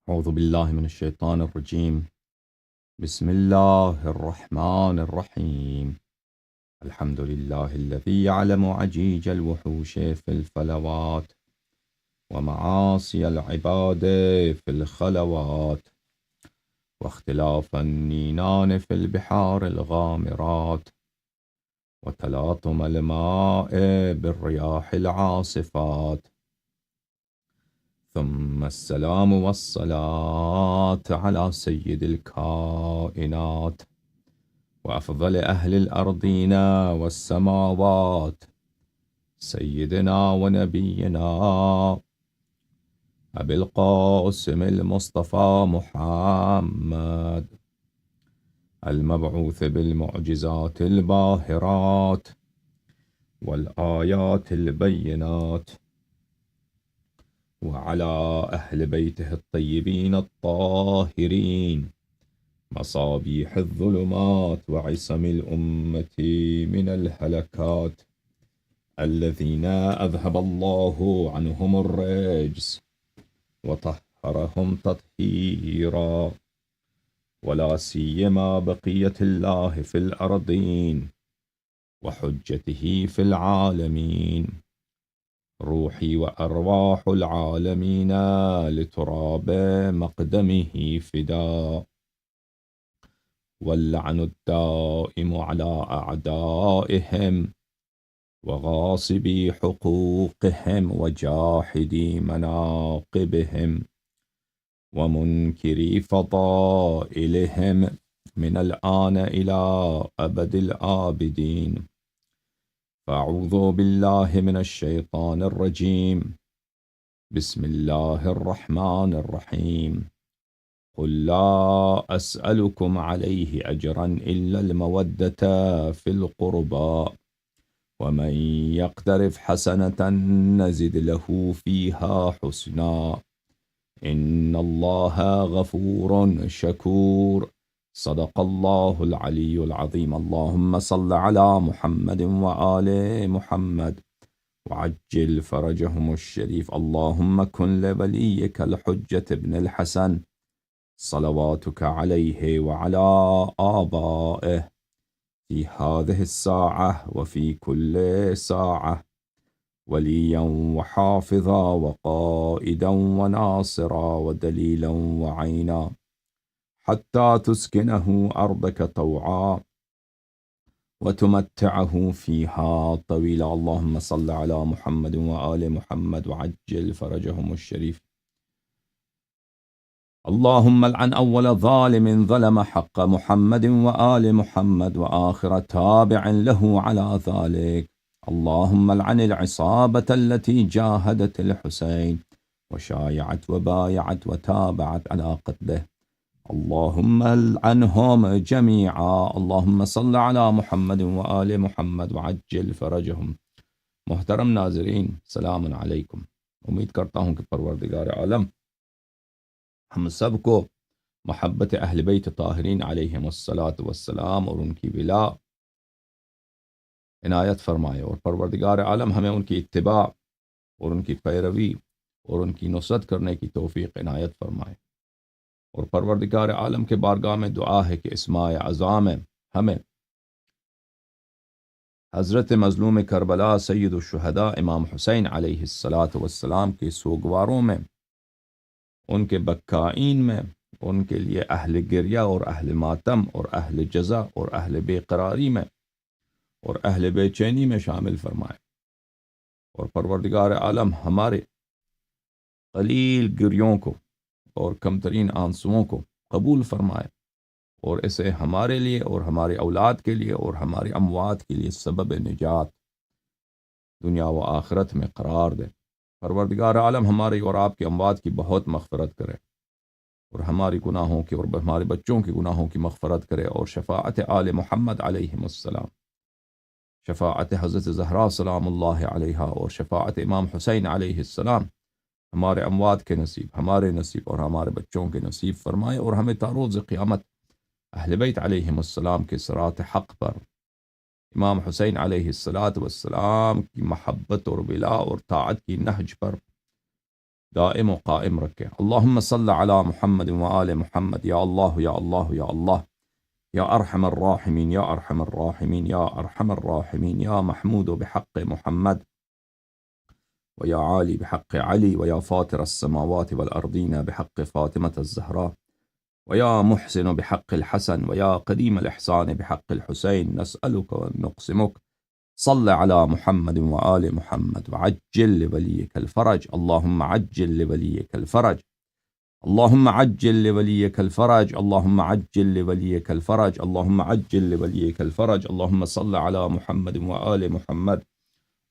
أعوذ بالله من الشيطان الرجيم. بسم الله الرحمن الرحيم. الحمد لله الذي يعلم عجيج الوحوش في الفلوات ومعاصي العباد في الخلوات واختلاف النينان في البحار الغامرات وتلاطم الماء بالرياح العاصفات. ثم السلام والصلاة على سيد الكائنات وأفضل أهل الأرضين والسماوات، سيدنا ونبينا أبي القاسم المصطفى محمد، المبعوث بالمعجزات الباهرات والآيات البينات، وعلى أهل بيته الطيبين الطاهرين، مصابيح الظلمات وعصم الأمة من الهلكات، الذين أذهب الله عنهم الرجس وطهرهم تطهيرا، ولا سيما بقية الله في الأرضين وحجته في العالمين، روحي وأرواح العالمين لتراب مقدمه فداء، واللعن الدائم على أعدائهم وغاصبي حقوقهم وجاحدي مناقبهم ومنكري فضائلهم من الآن إلى أبد الآبدين. فأعوذ بالله من الشيطان الرجيم. بسم الله الرحمن الرحيم. قل لا أسألكم عليه أجرا إلا المودة في القربى، ومن يقترف حسنة نزد له فيها حسنا، إن الله غفور شكور. صدق الله العلي العظيم. اللهم صل على محمد وآل محمد وعجل فرجهم الشريف. اللهم كن لوليك الحجة ابن الحسن صلواتك عليه وعلى آبائه في هذه الساعة وفي كل ساعة وليا وحافظا وقائدا وناصرا ودليلا وعينا، حتى تسكنه أرضك طوعا وتمتعه فيها طويلا. اللهم صل على محمد وآل محمد وعجل فرجهم الشريف. اللهم العن أول ظالم ظلم حق محمد وآل محمد وآخر تابع له على ذلك. اللهم العن العصابة التي جاهدت الحسين وشايعت وبايعت وتابعت على قتله. اللهم العنهم جميعا. اللهم صل على محمد وآل محمد وعجل فرجهم. محترم ناظرین، سلام علیکم۔ امید کرتا ہوں کہ پروردگار عالم ہم سب کو محبت اہل بیت طاہرین علیہم الصلاۃ والسلام اور ان کی ولا عنایت فرمائے، اور پروردگار عالم ہمیں ان کی اتباع اور ان کی پیروی اور ان کی نصرت کرنے کی توفیق عنایت فرمائے۔ اور پروردگار عالم کے بارگاہ میں دعا ہے کہ اسماء اعظام میں ہمیں حضرت مظلوم کربلا سید الشہداء امام حسین علیہ الصلاۃ والسلام کے سوگواروں میں، ان کے بکائین میں، ان کے لیے اہل گریہ اور اہل ماتم اور اہل جزا اور اہل بے قراری میں اور اہل بے چینی میں شامل فرمائے۔ اور پروردگار عالم ہمارے قلیل گریوں کو اور کم ترین آنسوؤں کو قبول فرمائے، اور اسے ہمارے لیے اور ہمارے اولاد کے لیے اور ہمارے اموات کے لیے سبب نجات دنیا و آخرت میں قرار دے۔ پروردگار عالم ہماری اور آپ کے اموات کی بہت مغفرت کرے، اور ہماری گناہوں کی اور ہمارے بچوں کے گناہوں کی مغفرت کرے، اور شفاعت آل محمد علیہم السلام، شفاعت حضرت زہرا سلام اللہ علیہا، اور شفاعت امام حسین علیہ السلام ہمارے اموات کے نصیب، ہمارے نصیب اور ہمارے بچوں کے نصیب فرمائے، اور ہمیں تا روز قیامت اہل بیت علیہم السلام کے صراط حق پر امام حسین علیہ السلام کی محبت اور ولا اور طاعت کی نہج پر دائم و قائم رکھے. اللہم صل علی محمد و آل محمد. یا اللہ یا اللہ یا اللہ یا ارحم الراحمین یا ارحم الراحمین یا ارحم الراحمین یا محمود بحق محمد ويا عالي بحق علي ويا فاطر السماوات والأرضين بحق فاطمة الزهراء ويا محسن بحق الحسن ويا قديم الإحسان بحق الحسين نسألك ونقسمك صل على محمد وآل محمد وعجل لوليك الفرج. اللهم عجل لوليك الفرج. اللهم عجل لوليك الفرج. اللهم عجل لوليك الفرج. اللهم عجل لوليك الفرج. اللهم صل على محمد وآل محمد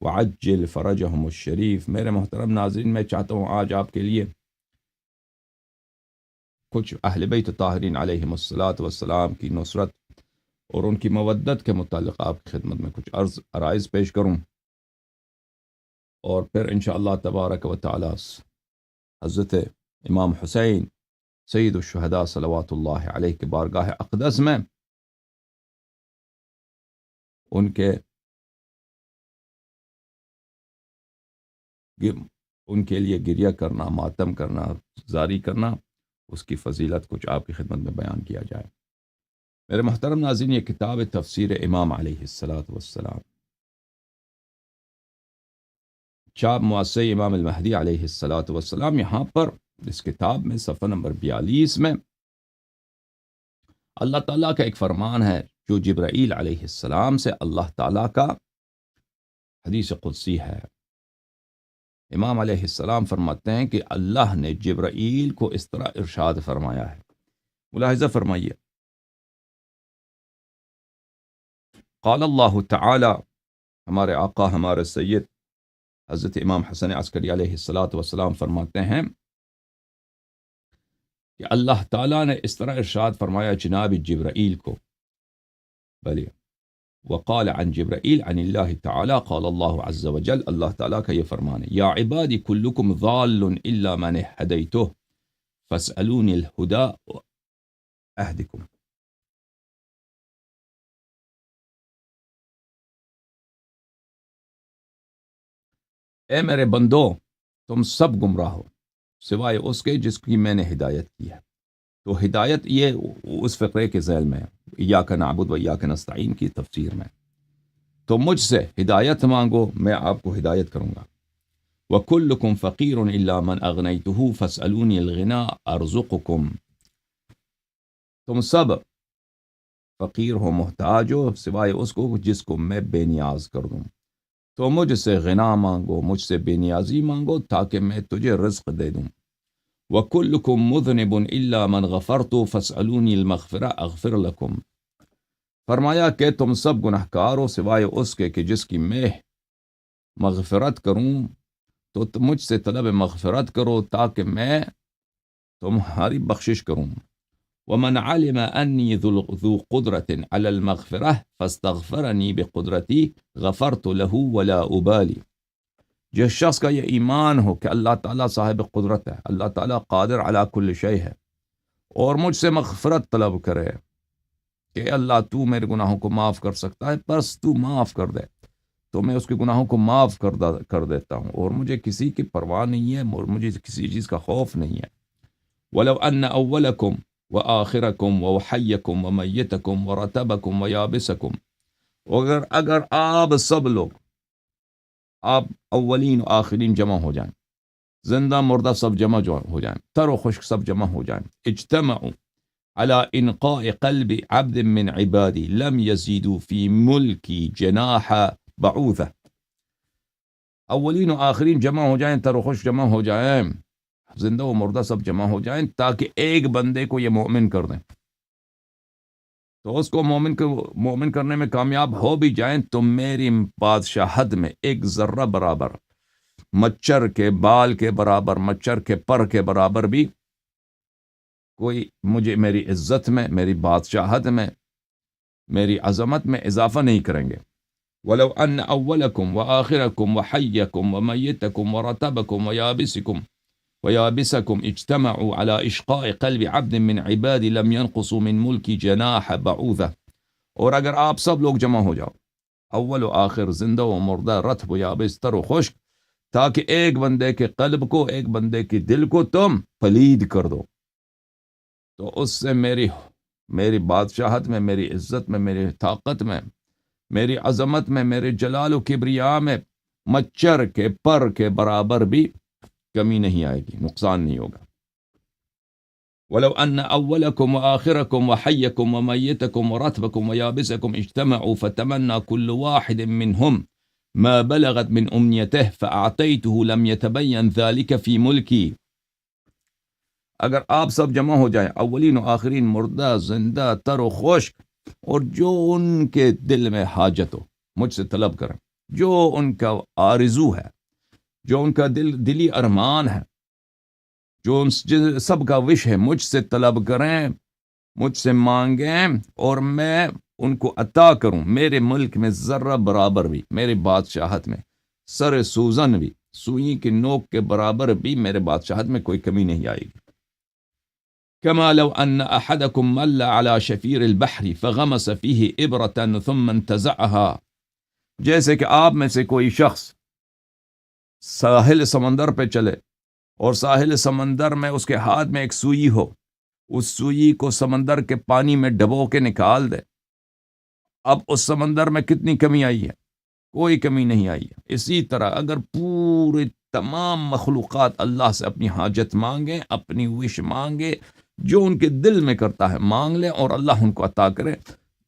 وعجل فرجهم الشریف. میرے محترم ناظرین، میں چاہتا ہوں آج آپ کے لیے کچھ اہل بیت طاہرین علیہم الصلاۃ والسلام کی نصرت اور ان کی مودت کے متعلق آپ کی خدمت میں کچھ عرائض پیش کروں، اور پھر انشاءاللہ تبارک و تعالی حضرت امام حسین سید الشہداء صلوات اللہ علیہ کے بارگاہ اقدس میں ان کے لیے گریہ کرنا، ماتم کرنا، زاری کرنا، اس کی فضیلت کچھ آپ کی خدمت میں بیان کیا جائے. میرے محترم ناظرین، یہ کتاب تفسیر امام علیہ الصلاۃ والسلام، چاپ مؤسسہ امام المہدی علیہ الصلاۃ والسلام. یہاں پر اس کتاب میں صفحہ نمبر 42 میں اللہ تعالیٰ کا ایک فرمان ہے جو جبرائیل علیہ السلام سے اللہ تعالیٰ کا حدیث قدسی ہے. امام علیہ السلام فرماتے ہیں کہ اللہ نے جبرائیل کو اس طرح ارشاد فرمایا ہے. ملاحظہ فرمائیے، قال اللہ تعالی، ہمارے آقا ہمارے سید حضرت امام حسن عسکری علیہ الصلاۃ والسلام فرماتے ہیں کہ اللہ تعالیٰ نے اس طرح ارشاد فرمایا جناب جبرائیل کو. بلی وقال عن جبرائیل عن اللہ تعالی قال اللہ عز وجل، اللہ تعالیٰ کا یہ فرمان ہے، یا عبادی کلکم ضال الا من ہدیتہ فاسألونی الہدی اہدکم. اے میرے بندو، تم سب گمراہ ہو سوائے اس کے جس کی میں نے ہدایت کی ہے. تو ہدایت یہ اس فقرے کے ذیل میں ایاک نعبد و ایاک نستعین کی تفسیر میں. تو مجھ سے ہدایت مانگو، میں آپ کو ہدایت کروں گا. وَكُلُّكُمْ فَقِيرٌ إِلَّا مَنْ أَغْنَيْتُهُ فَاسْأَلُونِي الْغِنَى أَرْزُقُكُمْ. تم سب فقیر ہو، محتاج ہو سوائے اس کو جس کو میں بے نیاز کر دوں. تو مجھ سے غنا مانگو، مجھ سے بے نیازی مانگو تاکہ میں تجھے رزق دے دوں. وَكُلُّكُمْ مُذْنِبٌ إِلَّا مَنْ غَفَرْتُ فَاسْأَلُونِي الْمَغْفِرَةَ أَغْفِرْ لَكُمْ. فرمایا کہ تم سب گناہ کار ہو سوائے اس کے کہ جس کی میں مغفرت کروں، تو تم مجھ سے طلب مغفرت کرو تاکہ میں تمہاری بخشش کروں. وَمَنْ عَلِمَ أَنِّي ذُو قُدْرَةٍ عَلَى الْمَغْفِرَةِ فَاسْتَغْفَرَنِي بِقُدْرَتِي غَفَرْتُ لَهُ وَلَا أُبَالِي. جس شخص کا یہ ایمان ہو کہ اللہ تعالیٰ صاحب قدرت ہے، اللہ تعالیٰ قادر علی کل شیء ہے، اور مجھ سے مغفرت طلب کرے کہ اللہ تو میرے گناہوں کو معاف کر سکتا ہے، بس تو معاف کر دے، تو میں اس کے گناہوں کو معاف کر دیتا ہوں، اور مجھے کسی کی پرواہ نہیں ہے، اور مجھے کسی چیز کا خوف نہیں ہے. وَلَوْ أَنَّ أَوَّلَكُمْ وَآخِرَكُمْ وَحَيَّكُمْ وَمَيِّتَكُمْ وَرَتَبَكُمْ وَيَابِسَكُمْ، اگر آپ سب لوگ، آپ اولین و آخرین جمع ہو جائیں، زندہ مردہ سب جمع ہو جائیں، تر و خشک سب جمع ہو جائیں، اجتمعوا على انقاء قلب عبد من عبادی لم يزيدوا في ملکی جناح بعوضہ. اولین و آخرین جمع ہو جائیں، تر و خشک جمع ہو جائیں، زندہ و مردہ سب جمع ہو جائیں، تاکہ ایک بندے کو یہ مومن کر دیں. تو اس کو مومن کرنے میں کامیاب ہو بھی جائیں تو میری بادشاہت میں ایک ذرہ برابر، مچھر کے بال کے برابر، مچھر کے پر کے برابر بھی کوئی مجھے میری عزت میں، میری بادشاہت میں، میری عظمت میں اضافہ نہیں کریں گے. وَلَوْ أَنَّ أَوَّلَكُمْ وَآخِرَكُمْ وَحَيَّكُمْ وَمَيِّتَكُمْ وَرَتَبَكُمْ وَيَابِسَكُمْ اجتمعوا على إشقاء قلب عبد من عبادي لم ينقصوا من ملکی جناح بعوضہ. اور اگر آپ سب لوگ جمع ہو جاؤ، اول و آخر، زندہ و مردہ، رتب و یابس، تر و خشک، تاکہ ایک بندے کے قلب کو، ایک بندے کے دل کو تم پلید کر دو، تو اس سے میری بادشاہت میں، میری عزت میں، میری طاقت میں، میری عظمت میں، میرے جلال و کبریا میں مچھر کے پر کے برابر بھی کمی نہیں آئے گی، نقصان نہیں ہوگا۔ وَلَوْ أَنَّ أَوَّلَكُمْ وَآخِرَكُمْ وَحَيَّكُمْ وَمَيِّتَكُمْ وَرَتْبَكُمْ وَيَابِسَكُمْ اجْتَمَعُوا فَتَمَنَّى كُلُّ وَاحِدٍ مِّنْهُمْ مَا بَلَغَتْ مِنْ أُمْنِيَتِهِ فَأَعْطَيْتُهُ لَمْ يَتَبَيَّنْ ذَلِكَ فِي مُلْكِي۔ اگر آپ سب جمع ہو جائیں، اولین و آخرین، مردہ، زندہ، تر و خشک، اور جو ان کے دل میں حاجت ہو مجھ سے طلب کریں، جو ان کا آرزو ہے، جو ان کا دلی ارمان ہے، جو سب کا وش ہے، مجھ سے طلب کریں، مجھ سے مانگیں، اور میں ان کو عطا کروں۔ میرے ملک میں ذرہ برابر بھی، میرے بادشاہت میں سر سوزن بھی، سوئی کی نوک کے برابر بھی میرے بادشاہت میں کوئی کمی نہیں آئے گی۔ كما لو أن أحدكم مل على شفير البحر فغمس فيه إبرة ثم انتزعها، جیسے کہ آپ میں سے کوئی شخص ساحل سمندر پہ چلے اور ساحل سمندر میں اس کے ہاتھ میں ایک سوئی ہو، اس سوئی کو سمندر کے پانی میں ڈبو کے نکال دے، اب اس سمندر میں کتنی کمی آئی ہے؟ کوئی کمی نہیں آئی ہے۔ اسی طرح اگر پورے تمام مخلوقات اللہ سے اپنی حاجت مانگیں، اپنی وش مانگے، جو ان کے دل میں کرتا ہے مانگ لیں، اور اللہ ان کو عطا کرے،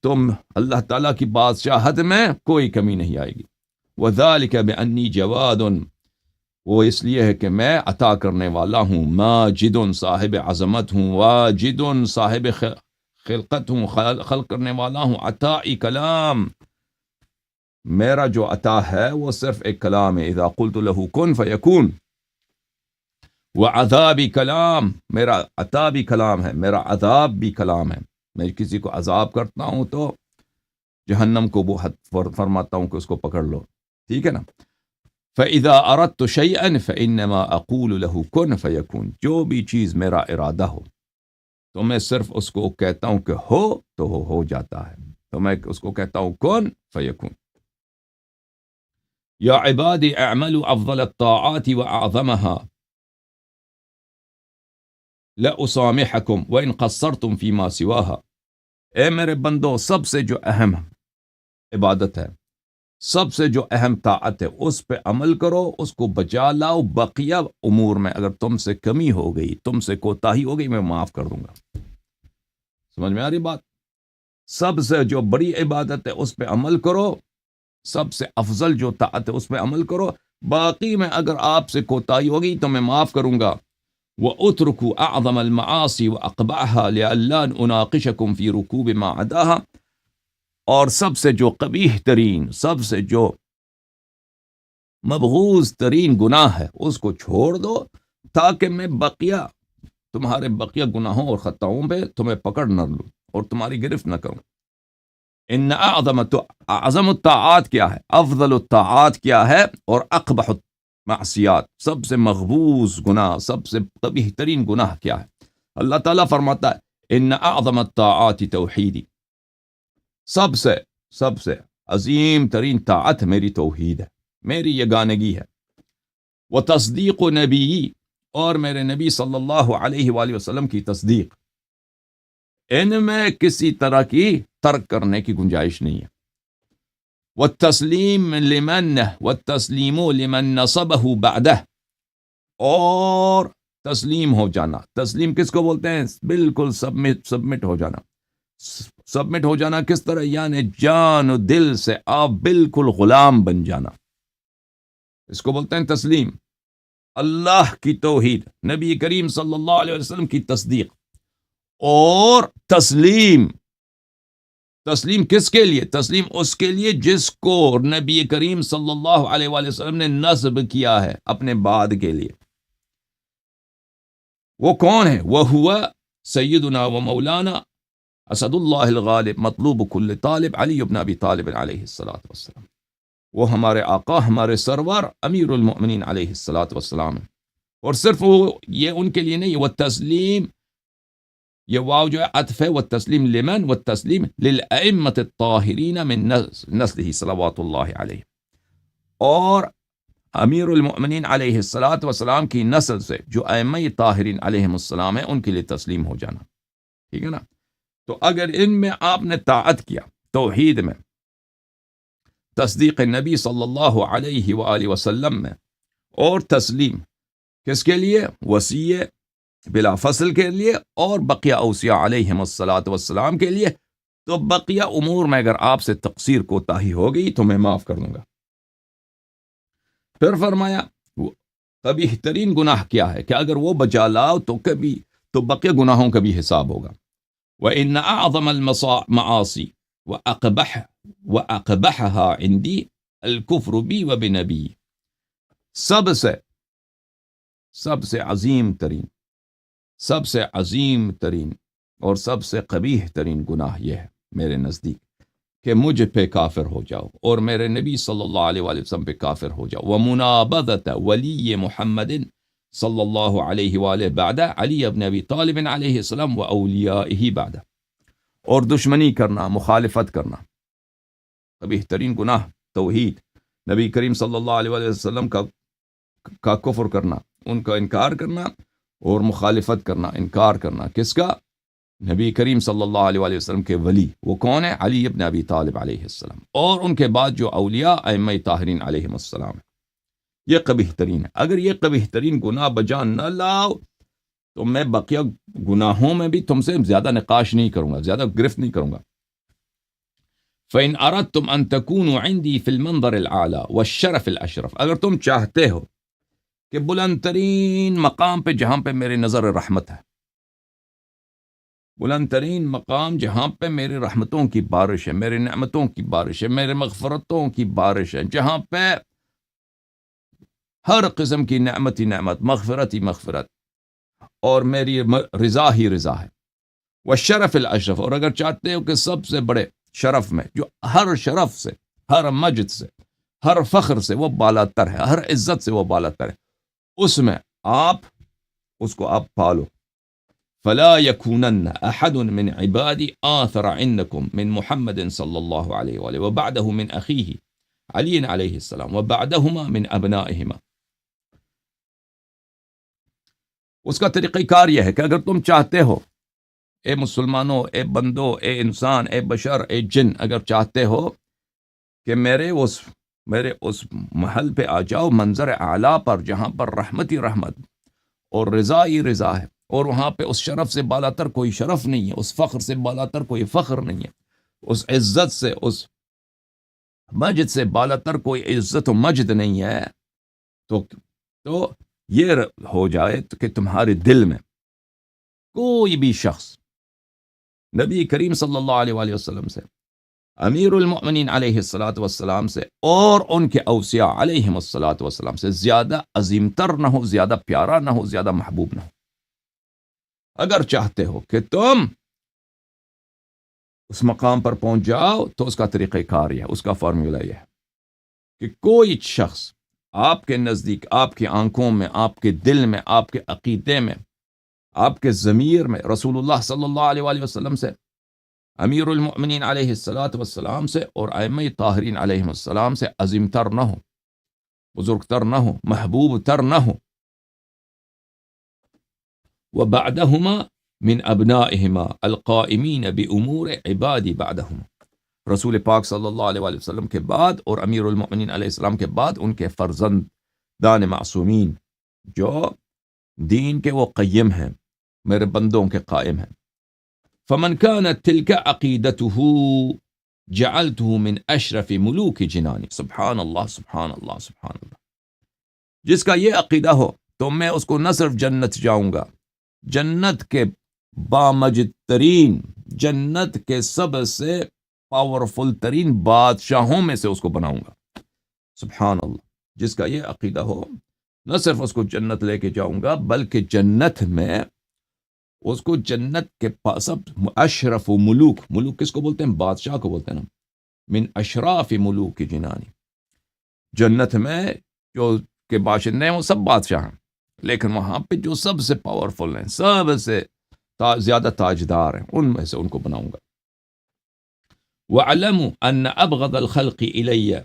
تو اللہ تعالیٰ کی بادشاہت میں کوئی کمی نہیں آئے گی۔ وَذَلِكَ بِأَنِّي جَوَادٌ، وہ اس لیے ہے کہ میں عطا کرنے والا ہوں، ماجد، صاحب عظمت ہوں، واجد، صاحب خلقت ہوں، خلق کرنے والا ہوں، عطائی کلام، میرا جو عطا ہے وہ صرف ایک کلام ہے، اذا قلت له کن فیکون، وعذابی کلام، میرا عطا بھی کلام ہے، میرا عذاب بھی کلام ہے، میں کسی کو عذاب کرتا ہوں تو جہنم کو وہ فرماتا ہوں کہ اس کو پکڑ لو، ٹھیک ہے نا۔ فَإِذَا أَرَدْتُ شَيْئًا فَإِنَّمَا أَقُولُ لَهُ كُن فَيَكُونُ، جو بھی چیز میرا ارادہ ہو تو میں صرف اس کو کہتا ہوں کہ ہو تو ہو جاتا ہے، تو میں اس کو کہتا ہوں کن فیکون۔ یا عبادی اعملوا افضل الطاعات واعظمها لأسامحكم وإن قصرتم فيما سواها، اے میرے بندو، سب سے جو اہم عبادت ہے، سب سے جو اہم طاعت ہے، اس پہ عمل کرو، اس کو بچا لاؤ، بقیہ امور میں اگر تم سے کمی ہو گئی، تم سے کوتاہی ہو گئی، میں معاف کر دوں گا۔ سمجھ میں آ رہی بات؟ سب سے جو بڑی عبادت ہے اس پہ عمل کرو، سب سے افضل جو طاعت ہے اس پہ عمل کرو، باقی میں اگر آپ سے کوتاہی ہوگی تو میں معاف کروں گا۔ وَأُتْرُكُوا أَعْظَمَ الْمَعَاصِي وَأَقْبَعَهَا لِأَلَّا أُنَاقِشَكُمْ فِي رُكُوبِ مَا عَدَاهَا، اور سب سے جو قبیح ترین، سب سے جو مبغوض ترین گناہ ہے اس کو چھوڑ دو، تاکہ میں بقیہ تمہارے بقیہ گناہوں اور خطاؤں پہ تمہیں پکڑ نہ لوں اور تمہاری گرفت نہ کروں۔ ان اعظم الطاعات کیا ہے، افضل الطاعات کیا ہے، اور اقبح المعصیات، سب سے مغبوض گناہ، سب سے قبیح ترین گناہ کیا ہے؟ اللہ تعالیٰ فرماتا ہے ان اعظم الطاعات توحیدی، سب سے عظیم ترین طاعت میری توحید ہے، میری یگانگی ہے۔ وتصدیق نبی، اور میرے نبی صلی اللہ علیہ وآلہ وسلم کی تصدیق، ان میں کسی طرح کی ترک کرنے کی گنجائش نہیں ہے۔ والتسلیم لمن نصبہ بعدہ، اور تسلیم ہو جانا، تسلیم کس کو بولتے ہیں؟ بالکل سبمٹ ہو جانا۔ سبمٹ ہو جانا کس طرح؟ یعنی جان و دل سے آپ بالکل غلام بن جانا، اس کو بولتے ہیں تسلیم۔ اللہ کی توحید، نبی کریم صلی اللہ علیہ وسلم کی تصدیق، اور تسلیم کس کے لیے؟ تسلیم اس کے لیے جس کو نبی کریم صلی اللہ علیہ وآلہ وسلم نے نصب کیا ہے اپنے بعد کے لیے۔ وہ کون ہے؟ وَهُوَ سیدنا و مولانا اسد اللہ الغالب مطلوب کل طالب علی بن ابی طالب علیہ الصلوۃ والسلام، وہ ہمارے آقا، ہمارے سرور امیر المؤمنین علیہ الصلوۃ والسلام، اور صرف وہ یہ ان کے لیے نہیں، وہ تسلیم، یہ واو جو ہے عطف ہے، والتسلیم لمن، والتسلیم للائمۃ الطاہرین من نسلہ صلوات اللہ علیہ، اور امیر المؤمنین علیہ الصلاۃ والسلام کی نسل سے جو ائمہ طاہرین علیہم السلام ہیں ان کے لیے تسلیم ہو جانا، ٹھیک ہے نا؟ تو اگر ان میں آپ نے طاعت کیا، توحید میں، تصدیق نبی صلی اللہ علیہ وآلہ وسلم میں، اور تسلیم کس کے لیے؟ وصی بلا فصل کے لیے اور بقیہ اوصیاء علیہم الصلاۃ والسلام کے لیے، تو بقیہ امور میں اگر آپ سے تقصیر کوتاہی ہو گئی تو میں معاف کر دوں گا۔ پھر فرمایا قبیح ترین گناہ کیا ہے کہ اگر وہ بچا لاؤ تو بقیہ گناہوں کا بھی حساب ہوگا۔ وَإِنَّ أَعْظَمَ الْمَعَاصِي وَأَقْبَحَهَا عِنْدِي الْكُفْرُ بِي وَبِنَبِيِّ، سب سے عظیم ترین اور سب سے قبیح ترین گناہ یہ ہے میرے نزدیک کہ مجھ پہ کافر ہو جاؤ اور میرے نبی صلی اللہ علیہ وآلہ وسلم پہ کافر ہو جاؤ۔ وَمُنَابَذَةَ وَلِيِّ مُحَمَّدٍ صلی اللہ علیہ وآلہ بعد علی ابن ابی طالب علیہ السلام وأولیائہ بعد، اور دشمنی کرنا، مخالفت کرنا، قبیح ترین گناہ توحید، نبی کریم صلی اللہ علیہ وآلہ وسلم کا کفر کرنا، ان کا انکار کرنا اور مخالفت کرنا، انکار کرنا کس کا؟ نبی کریم صلی اللہ علیہ وآلہ وسلم کے ولی، وہ کون ہے؟ علی ابن ابی طالب علیہ السلام، اور ان کے بعد جو اولیاء ائمہ طاہرین علیہم السلام ہے۔ یہ قبیح ترین ہے۔ اگر یہ قبیح ترین گناہ بجا نہ لاؤ تو میں بقیہ گناہوں میں بھی تم سے زیادہ نقاش نہیں کروں گا، زیادہ گرفت نہیں کروں گا۔ فَإِنْ أَرَدْتُمْ أَن تَكُونُوا عِنْدِي فِي الْمَنظَرِ الْأَعْلَى وَالشَّرَفِ الْأَشْرَفِ، اگر تم چاہتے ہو کہ بلند ترین مقام پہ جہاں پہ میری نظر رحمت ہے، بلند ترین مقام جہاں پہ میری رحمتوں کی بارش ہے، میری نعمتوں کی بارش ہے، میرے مغفرتوں کی بارش ہے، جہاں پہ ہر قسم کی نعمت ہی نعمت، مغفرت ہی مغفرت، اور میری رضا ہی رضا ہے۔ والشرف الاشرف، اور اگر چاہتے ہو کہ سب سے بڑے شرف میں، جو ہر شرف سے، ہر مجد سے، ہر فخر سے وہ بالا تر ہے، ہر عزت سے وہ بالا تر ہے، اس میں اس کو آپ پالو۔ فلا يكونن احد من عبادي آثر عندكم من محمد صلی اللہ علیہ وآلہ وبعده من اخیہ علی علیہ السلام وبعدهما من ابنائهما۔ اس کا طریقہ کار یہ ہے کہ اگر تم چاہتے ہو، اے مسلمانوں، اے بندو، اے انسان، اے بشر، اے جن، اگر چاہتے ہو کہ میرے اس محل پہ آ جاؤ، منظر اعلیٰ پر، جہاں پر رحمت ہی رحمت اور رضا ہی رضا ہے، اور وہاں پہ اس شرف سے بالا تر کوئی شرف نہیں ہے، اس فخر سے بالا تر کوئی فخر نہیں ہے، اس عزت سے، اس مجد سے بالا تر کوئی عزت و مجد نہیں ہے، تو یہ ہو جائے کہ تمہارے دل میں کوئی بھی شخص نبی کریم صلی اللہ علیہ وآلہ وسلم سے، امیر المؤمنین علیہ الصلاۃ والسلام سے، اور ان کے اوصیاء علیہم الصلاۃ والسلام سے زیادہ عظیم تر نہ ہو، زیادہ پیارا نہ ہو، زیادہ محبوب نہ ہو۔ اگر چاہتے ہو کہ تم اس مقام پر پہنچ جاؤ تو اس کا طریقہ کار یہ ہے، اس کا فارمولہ یہ ہے کہ کوئی شخص آپ کے نزدیک، آپ کی آنکھوں میں، آپ کے دل میں، آپ کے عقیدے میں، آپ کے ضمیر میں رسول اللہ صلی اللہ علیہ وآلہ وسلم سے، امیر المؤمنین علیہ الصلاۃ والسلام سے، اور ائمہ طاہرین علیہم السلام سے عظیم تر نہ ہو، بزرگ تر نہ ہو، محبوب تر نہ ہو، وبعدهما من ابنائهما القائمین بامور عبادی بعدهما، رسول پاک صلی اللہ علیہ وآلہ وسلم کے بعد اور امیر المؤمنین علیہ السلام کے بعد ان کے فرزندان معصومین جو دین کے وہ قیم ہیں، میرے بندوں کے قائم ہیں۔ فمن كانت تلك عقیدته جعلته من اشرف ملوک جنانی، سبحان اللہ سبحان اللہ سبحان اللہ، جس کا یہ عقیدہ ہو تو میں اس کو نہ صرف جنت جاؤں گا، جنت کے بامجد ترین، جنت کے سب سے پاورفل ترین بادشاہوں میں سے اس کو بناؤں گا، سبحان اللہ۔ جس کا یہ عقیدہ ہو، نہ صرف اس کو جنت لے کے جاؤں گا، بلکہ جنت میں اس کو جنت کے پاس اشرف ملوک، ملوک کس کو بولتے ہیں؟ بادشاہ کو بولتے ہیں نا، من اشراف ملوک جنانی، جنت میں جو کے باشندے ہیں وہ سب بادشاہ ہیں، لیکن وہاں پہ جو سب سے پاورفل ہیں، سب سے زیادہ تاجدار ہیں، ان میں سے ان کو بناؤں گا۔ وَاعْلَمُوا أَنَّ أَبْغَضَ الْخَلْقِ إِلَيَّ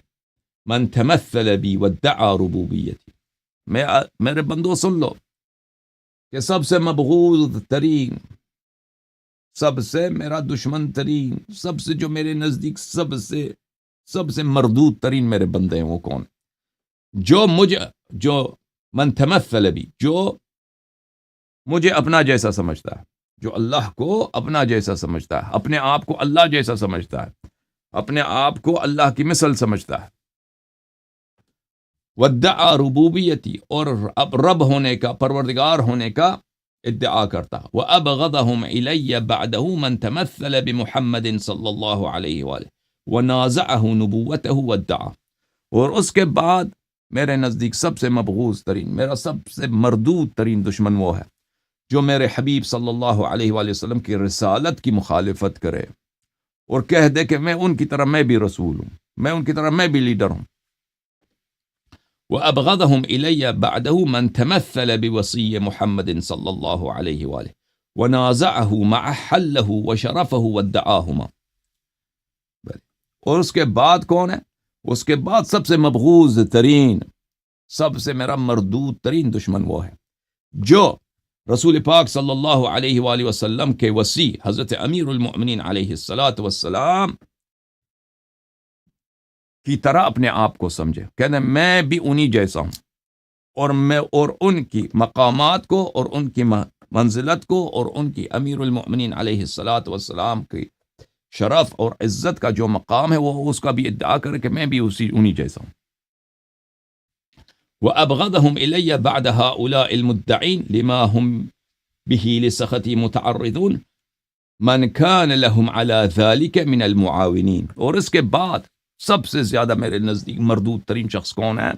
من تمثل بی وادعا ربوبیتی، میرے بندو سن لو کہ سب سے مبغوض ترین، سب سے میرا دشمن ترین، سب سے جو میرے نزدیک سب سے مردود ترین میرے بندے ہیں وہ کون؟ جو من تمثل بی، جو مجھے اپنا جیسا سمجھتا ہے، جو اللہ کو اپنا جیسا سمجھتا ہے، اپنے آپ کو اللہ جیسا سمجھتا ہے، اپنے آپ کو اللہ کی مثل سمجھتا ہے، وادعا ربوبیتی، اور اب رب ہونے کا، پروردگار ہونے کا ادعا کرتا، وَأَبْغَضَهُمْ إِلَيَّ بَعْدَهُ مَنْ تَمَثَّلَ بِمُحَمَّدٍ صلی اللہ علیہ وآلہ وَنَازَعَهُ نُبُوَّتَهُ وَادَّعَا، اور اس کے بعد میرے نزدیک سب سے مبغوض ترین، میرا سب سے مردود ترین دشمن وہ ہے جو میرے حبیب صلی اللہ علیہ وآلہ وسلم کی رسالت کی مخالفت کرے اور کہہ دے کہ میں ان کی طرح میں بھی رسول ہوں، میں ان کی طرح میں بھی لیڈر ہوں۔ وَأَبْغَضَهُمْ إِلَيَّ بَعْدَهُ مَنْ تَمَثَّلَ بِوَصِيِّ مُحَمَّدٍ صلی اللہ علیہ وآلہ وَنَازَعَهُ مَعَ حَلَّهُ وَشَرَفَهُ وَادَّعَاهُمَا۔ اور اس کے بعد کون ہے؟ اس کے بعد سب سے مبغوض ترین، سب سے میرا مردود ترین دشمن وہ ہے جو رسول پاک صلی اللہ علیہ وآلہ وسلم کے وصی حضرت امیر المؤمنین علیہ السلام کی طرح اپنے آپ کو سمجھے، کہنے میں بھی انہی جیسا ہوں، اور ان کی مقامات کو اور ان کی منزلت کو اور ان کی امیر المؤمنین علیہ السلام کی شرف اور عزت کا جو مقام ہے وہ اس کا بھی ادعا کرے کہ میں بھی انہی جیسا ہوں۔ وَأَبْغَضَهُمْ إِلَيَّ بَعْدَ هَؤُلَاءِ الْمُدَّعِينَ لِمَا هُمْ بِهِ لِسَخَطِي مُتَعَرِّضُونَ مَنْ كَانَ لَهُمْ عَلَى ذَلِكَ مِنَ الْمُعَاوِنِينَ۔ اور اس کے بعد سب سے زیادہ میرے نزدیک مردود ترین شخص کون ہے؟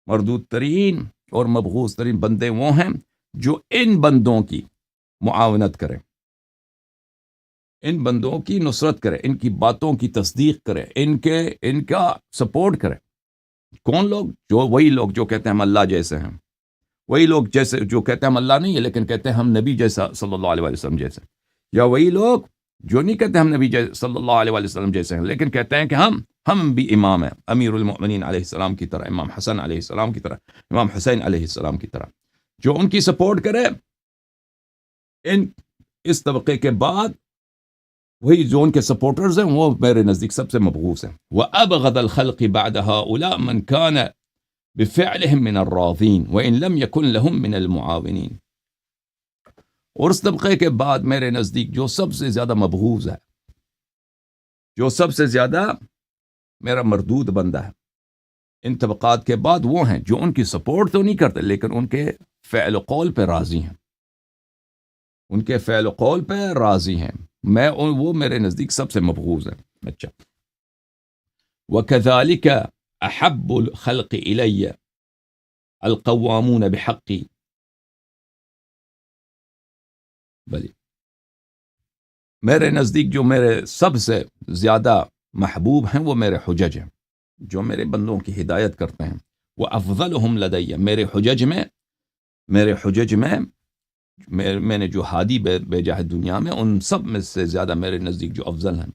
مردود ترین اور مبغوض ترین بندے وہ ہیں جو ان بندوں کی معاونت کرے، ان بندوں کی نصرت کرے، ان کی باتوں کی تصدیق کرے، ان کا سپورٹ کرے۔ کون لوگ؟ وہی لوگ جو کہتے ہیں ہم اللہ جیسے ہیں، وہی لوگ جو کہتے ہیں ہم اللہ نہیں ہے لیکن کہتے ہیں ہم نبی جیسا صلی اللہ علیہ وسلم جیسے، یا وہی لوگ جو نہیں کہتے ہم نبی صلی اللہ علیہ وسلم جیسے ہیں لیکن کہتے ہیں کہ ہم بھی امام ہیں، امیر المؤمنین علیہ السلام کی طرح، امام حسن علیہ السلام کی طرح، امام حسین علیہ السلام کی طرح، جو ان کی سپورٹ کرے اس طبقے کے بعد، وہی جو ان کے سپورٹرز ہیں وہ میرے نزدیک سب سے مبغوض ہیں۔ وَأَبْغَضَ الْخَلْقِ بَعْدَ هَؤُلَاءِ مَنْ كَانَ بِفِعْلِهِمْ مِنَ الرَّاضِينَ وَإِنْ لَمْ يَكُنْ لَهُمْ مِنَ الْمُعَاوِنِينَ۔ اور اس طبقے کے بعد میرے نزدیک جو سب سے زیادہ مبغوض ہے، جو سب سے زیادہ میرا مردود بندہ ہے ان طبقات کے بعد، وہ ہیں جو ان کی سپورٹ تو نہیں کرتے لیکن ان کے فعل و قول پہ راضی ہیں، ان کے فعل و قول پہ راضی ہیں، وہ میرے نزدیک سب سے مبغوض ہیں۔ اچھا، وَكَذَلِكَ أَحَبُّ الْخَلْقِ إِلَيَّ الْقَوَّامُونَ بِحَقِّ، بلی میرے نزدیک جو میرے سب سے زیادہ محبوب ہیں وہ میرے حجج ہیں، جو میرے بندوں کی ہدایت کرتے ہیں۔ وَأَفْضَلُهُمْ لَدَيَّ، میرے حجج میں میں نے جو ہادی بھیجا ہے دنیا میں، ان سب میں سے زیادہ میرے نزدیک جو افضل ہیں،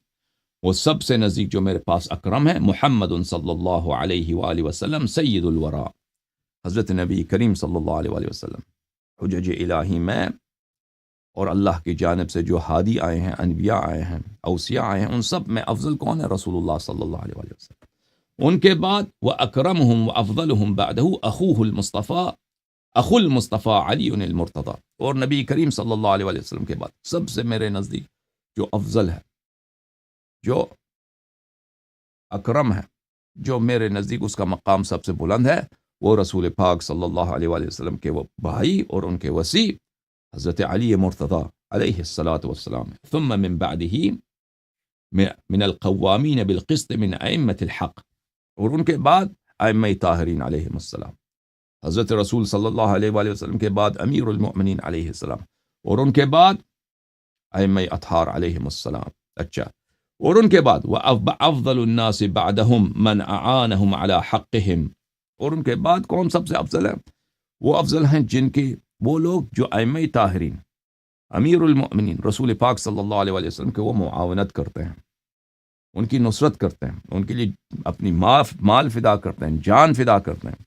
وہ سب سے نزدیک جو میرے پاس اکرم ہے، محمد صلی اللہ علیہ وآلہ وسلم سید الورا، حضرت نبی کریم صلی اللہ علیہ وآلہ وسلم، حجج الہی میں اور اللہ کی جانب سے جو ہادی آئے ہیں، انبیاء آئے ہیں، اوصیاء آئے ہیں، ان سب میں افضل کون ہے؟ رسول اللہ صلی اللہ علیہ وآلہ وسلم۔ ان کے بعد وَأَكْرَمُهُمْ وَأَفْضَلُهُمْ بَعْدَهُ أَخُوهُ الْمُصْطَفَى اخو المصطفیٰ علی المرتضی، اور نبی کریم صلی اللہ علیہ وآلہ وسلم کے بعد سب سے میرے نزدیک جو افضل ہے، جو اکرم ہے، جو میرے نزدیک اس کا مقام سب سے بلند ہے، وہ رسول پاک صلی اللہ علیہ وآلہ وسلم کے وہ بھائی اور ان کے وصی حضرت علی مرتضی علیہ السلام، ثم من بعده من القوامین بالقسط من ائمة الحق، اور ان کے بعد ائمہ طاہرین علیہم السلام، حضرت رسول صلی اللہ علیہ وآلہ وسلم کے بعد امیر المؤمنین علیہ السلام، اور ان کے بعد ائمہ اطہار علیہم السلام۔ اچھا، اور ان کے بعد وَأَفْضَلُ النَّاسِ بَعْدَهُمْ مَنْ أَعَانَهُمْ عَلَى حَقِّهِمْ، اور ان کے بعد کون سب سے افضل ہے؟ وہ افضل ہیں جن کے وہ لوگ جو ائمہ طاہرین، امیر المؤمنین رسول پاک صلی اللہ علیہ وآلہ وسلم کے وہ معاونت کرتے ہیں، ان کی نصرت کرتے ہیں، ان کے لیے اپنی مال فدا کرتے ہیں، جان فدا کرتے ہیں،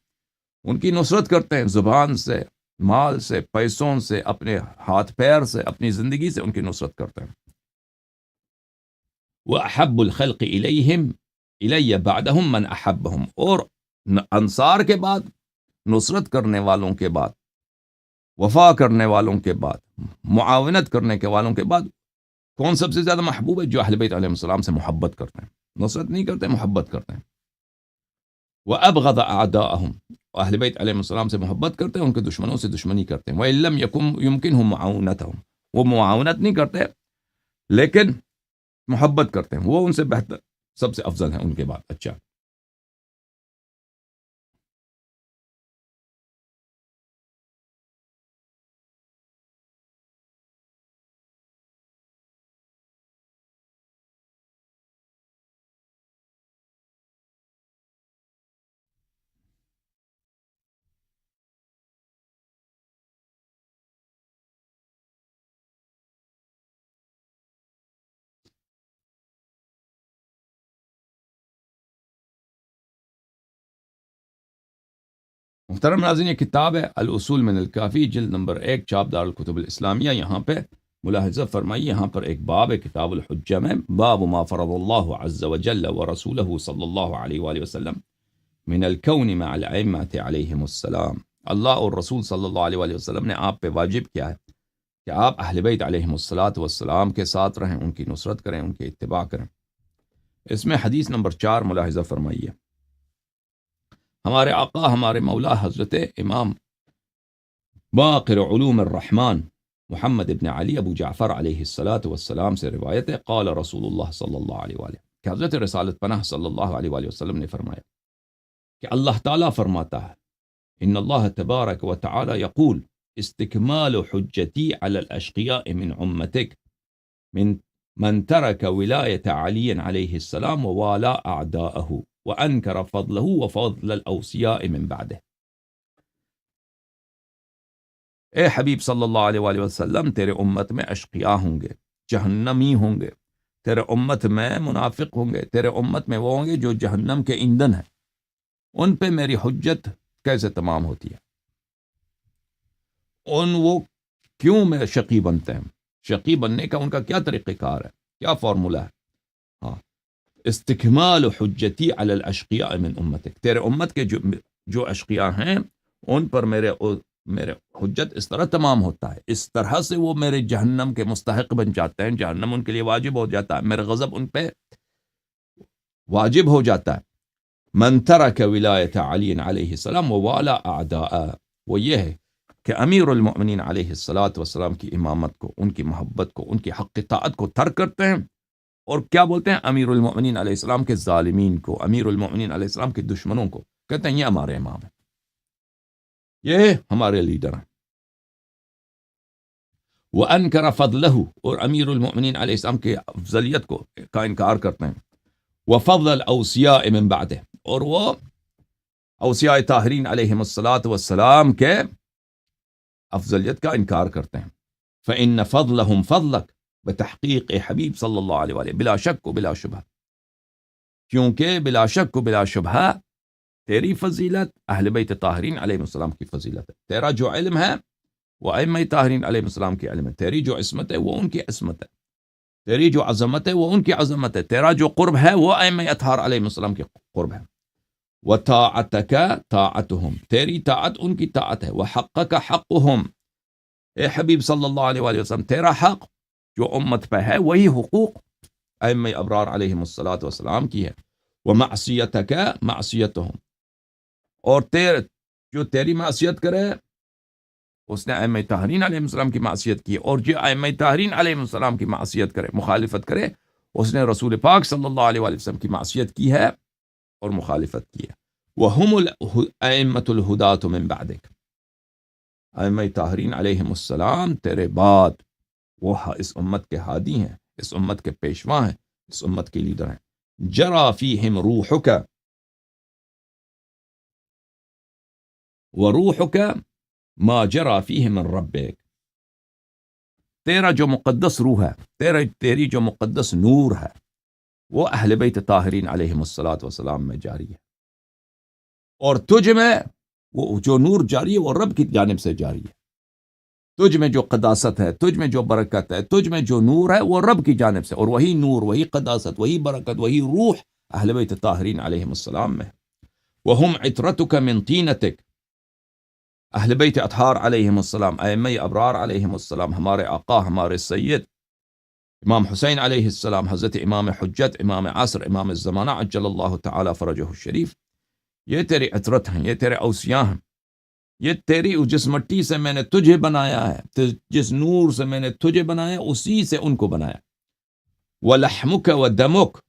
ان کی نصرت کرتے ہیں، زبان سے، مال سے، پیسوں سے، اپنے ہاتھ پیر سے، اپنی زندگی سے ان کی نصرت کرتے ہیں۔ وَأَحَبُّ الْخَلْقِ إِلَيْهِمْ إِلَيَّ بَعْدَهُمْ مَنْ أَحَبَّهُمْ، اور انصار کے بعد، نصرت کرنے والوں کے بعد، وفا کرنے والوں کے بعد، معاونت کرنے کے والوں کے بعد کون سب سے زیادہ محبوب ہے؟ جو اہل بیت علیہ السلام سے محبت کرتے ہیں، نصرت نہیں کرتے، محبت کرتے ہیں۔ وَأَبْغَضَ أَعْدَاءَهُمْ، اہل بیت علیہ السلام سے محبت کرتے ہیں، ان کے دشمنوں سے دشمنی کرتے ہیں۔ وَإِن لَّمْ يُمْكِنْهُمْ مُعَاوَنَتُهُمْ، وہ معاونت نہیں کرتے لیکن محبت کرتے ہیں، وہ ان سے بہتر، سب سے افضل ہیں ان کے بعد۔ اچھا، محترم ناظرین، یہ کتاب ہے الاصول من الکافی، جلد نمبر 1، چاپ دار الکتب الاسلامیہ۔ یہاں پہ ملاحظہ فرمائیے، یہاں پر ایک باب ہے کتاب الحجہ میں، باب ما فرض اللہ عز وجل ورسولہ صلی اللہ علیہ وآلہ وسلم من الکون مع الائمۃ علیہم السلام۔ اللہ اور رسول صلی اللہ علیہ وآلہ وسلم نے آپ پہ واجب کیا ہے کہ آپ اہل بیت علیہم السلام کے ساتھ رہیں، ان کی نصرت کریں، ان کی اتباع کریں۔ اس میں حدیث نمبر 4 ملاحظہ فرمائیے، ہمارے آقا، ہمارے مولا حضرت امام باقر علوم الرحمن محمد ابن علی ابو جعفر علیہ السلام سے روایت ہے، قال رسول اللہ صلی اللہ علیہ وآلہ، کہ حضرت رسالت پناہ صلی اللہ علیہ وآلہ وسلم نے فرمایا کہ اللہ تعالیٰ فرماتا ہے، ان اللہ تبارک و تعالی یقول استکمال حجتی علی الاشقیاء من امتک من ترک ولایت علی علیہ السلام ووالا اعداءہ وانکر فضلہ وفضل الاوصیاء من بعدہ۔ اے حبیب صلی اللہ علیہ وآلہ وسلم، تیرے امت میں اشقیاء ہوں گے، جہنمی ہوں گے، تیرے امت میں منافق ہوں گے، تیرے امت میں وہ ہوں گے جو جہنم کے ایندھن ہیں۔ ان پہ میری حجت کیسے تمام ہوتی ہے؟ وہ کیوں میں شقی بنتے ہیں؟ شقی بننے کا ان کا کیا طریقہ کار ہے، کیا فارمولہ ہے؟ ہاں، استکمال حجتی علی الاشقیاء من امتک، تیرے امت کے جو اشقیاء ہیں ان پر میرے حجت اس طرح تمام ہوتا ہے، اس طرح سے وہ میرے جہنم کے مستحق بن جاتے ہیں، جہنم ان کے لیے واجب ہو جاتا ہے، میرا غضب ان پہ واجب ہو جاتا ہے۔ من ترک ولایت علی علیہ السلام ووالا اعداء، وہ یہ ہے کہ امیر المؤمنین علیہ السلام کی امامت کو، ان کی محبت کو، ان کی حق اطاعت کو ترک کرتے ہیں، اور کیا بولتے ہیں؟ امیر المؤمنین علیہ السلام کے ظالمین کو، امیر المؤمنین علیہ السلام کے دشمنوں کو کہتے ہیں یہ ہمارے امام ہیں، یہ ہمارے لیڈر ہیں۔ وَأَنْكَرَ فَضْلَهُ، اور امیر المؤمنین علیہ السلام کے افضلیت کا انکار کرتے ہیں۔ وَفَضْلَ الْأَوْصِيَاءِ مِن بَعْدِهِ، اور وہ اوصیاء طاہرین علیہم السلام کے افضلیت کا انکار کرتے ہیں۔ فَإِنَّ فَضْلَهُمْ فَضْلَكَ، بتحقیق حبیب صلی اللہ علیہ وآلہ، بلا شک و بلا شبہ، کیونکہ بلا شک و بلا شبہ تیری فضیلت اہل بیت طاہرین علیہ السلام کی فضیلت ہے، تیرا جو علم ہے وہ ائمہ طاہرین علیہ السلام کی علم ہے، تیری جو عصمت ہے وہ ان کی عصمت ہے، تیری جو عظمت ہے وہ ان کی عظمت ہے، تیرا جو قرب ہے وہ ائمہ اطہار علیہ السلام کے قرب ہے۔ وَطَاعَتَكَ طَاعَتُهُمْ، تیری طاعت ان کی طاعت ہے۔ وَحَقَّكَ حَقُّهُمْ، اے حبیب صلی اللہ علیہ وآلہ وسلم، تیرا حق جو امت پہ ہے وہی حقوق ائمہ ابرار علیہ السلام کی ہے۔ وَمَعْصِيَتَكَ مَعْصِيَتُهُمْ، اور جو تیری معصیت کرے اس نے ائمہ طاہرین علیہ السلام کی معصیت کی، اور جو ائمہ طاہرین علیہ السلام کی معصیت کرے، مخالفت کرے، اس نے رسول پاک صلی اللہ علیہ وآلہ وسلم کی معصیت کی ہے اور مخالفت کی ہے۔ وَهُمُ الْأَئِمَّةُ الْهُدَاةُ مِن بَعْدِكَ، ائمہ طاہرین علیہ السلام تیرے بعد وہ اس امت کے ہادی ہیں، اس امت کے پیشوا ہیں، اس امت کے لیڈر ہیں۔ جرى فیہم روحک وروحک ما جرى فیہ من ربک، تیرا جو مقدس روح ہے، تیری جو مقدس نور ہے، وہ اہل بیت طاہرین علیہم الصلاۃ والسلام میں جاری ہے، اور تجھ میں وہ جو نور جاری ہے وہ رب کی جانب سے جاری ہے. تجھ میں جو قداست ہے، تجھ میں جو برکت ہے، تجھ میں جو نور ہے وہ رب کی جانب سے، اور وہی نور، وہی قداست، وہی برکت، وہی روح اہل بیت طاہرین علیہم السلام میں. وہم عطرتک من طینتک، اہل بیت اطہار علیہم السلام، ائمہ ابرار علیہم السلام، ہمارے آقا، ہمارے سید امام حسین علیہ السلام، حضرت امام حجت، امام عصر، امام الزمانہ عجل اللہ تعالی فرجہ الشریف، یہ تیری عطرت ہیں، یہ تیرے اوصیاء ہیں، یہ تیری جس مٹی سے میں نے تجھے بنایا ہے، جس نور سے میں نے تجھے بنایا اسی سے ان کو بنایا. وَلَحْمُكَ وَدَمُكَ،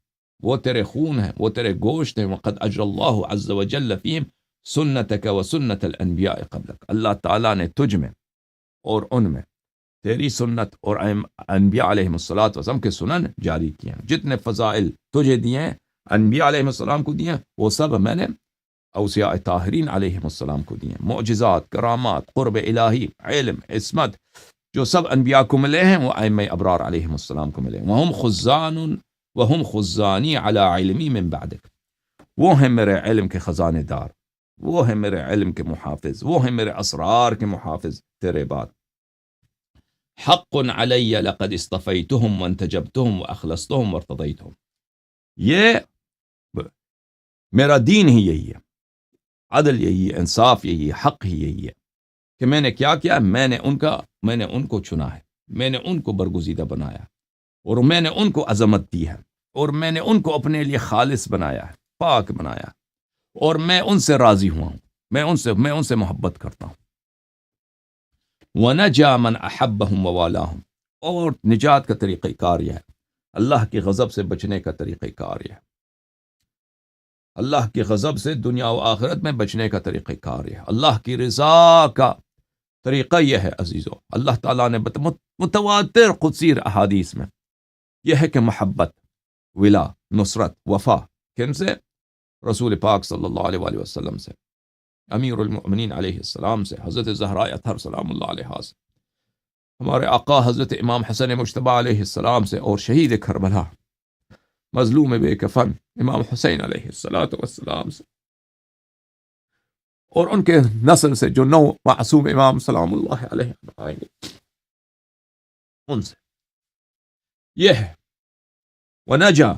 وہ تیرے خون ہیں، وہ تیرے گوشت ہیں. وَقَدْ أَجْرَى اللَّهُ عَزَّ وَجَلَّ فِيهِمْ سُنَّتَكَ وَسُنَّةَ الْأَنْبِيَاءِ قَبْلَكَ، اللہ تعالیٰ نے تجھ میں اور ان میں تیری سنت اور انبیاء علیہ الصلوۃ والسلام کے سنن جاری کیے ہیں. جتنے فضائل تجھے دیے ہیں، انبیاء علیہ السلام کو دیے ہیں، وہ سب میں نے اوصیاء طاہرین علیہ السلام کو دیے ہیں. معجزات، کرامات، قرب الہی، علم، عصمت، جو سب انبیاء کو ملے ہیں وہ ائمہ ابرار علیہ السلام کو ملے ہیں. وہم خزانی علی علمی من بعدک، وہ ہیں میرے علم کے خزانے دار، وہ ہیں میرے علم کے محافظ، وہ ہیں میرے اسرار کے محافظ تیرے بعد. حق علی لقد اصطفیتہم وانتجبتہم واخلصتہم وارتضیتہم، یہ میرا دین ہی یہی ہے، عدل یہی ہے، انصاف یہی ہے، حق ہی یہی ہے کہ میں نے کیا کیا، میں نے ان کو چنا ہے، میں نے ان کو برگزیدہ بنایا، اور میں نے ان کو عظمت دی ہے، اور میں نے ان کو اپنے لیے خالص بنایا ہے، پاک بنایا ہے، اور میں ان سے راضی ہوا ہوں، میں ان سے محبت کرتا ہوں. وَنَجَا مَنْ أَحَبَّهُمْ وَوَالَاهُمْ، اور نجات کا طریقہ کار یہ ہے، اللہ کی غضب سے بچنے کا طریقہ کار یہ ہے، اللہ کی غضب سے دنیا و آخرت میں بچنے کا طریقہ کار یہ ہے، اللہ کی رضا کا طریقہ یہ ہے. عزیزو، اللہ تعالیٰ نے متواتر قدسی احادیث میں یہ ہے کہ محبت، ولا، نصرت، وفا کن سے؟ رسول پاک صلی اللہ علیہ وآلہ وسلم سے، امیر المؤمنین علیہ السلام سے، حضرت زہرا اطہر سلام اللہ علیہ سے، ہمارے آقا حضرت امام حسن مجتبی علیہ السلام سے، اور شہید کربلا مظلوم بے کفن امام حسین علیہ السلام سے، اور ان کے نسل سے جو 9 معصوم امام سلام اللہ علیہ آئیں گے، ان سے یہ ہے. ونجا،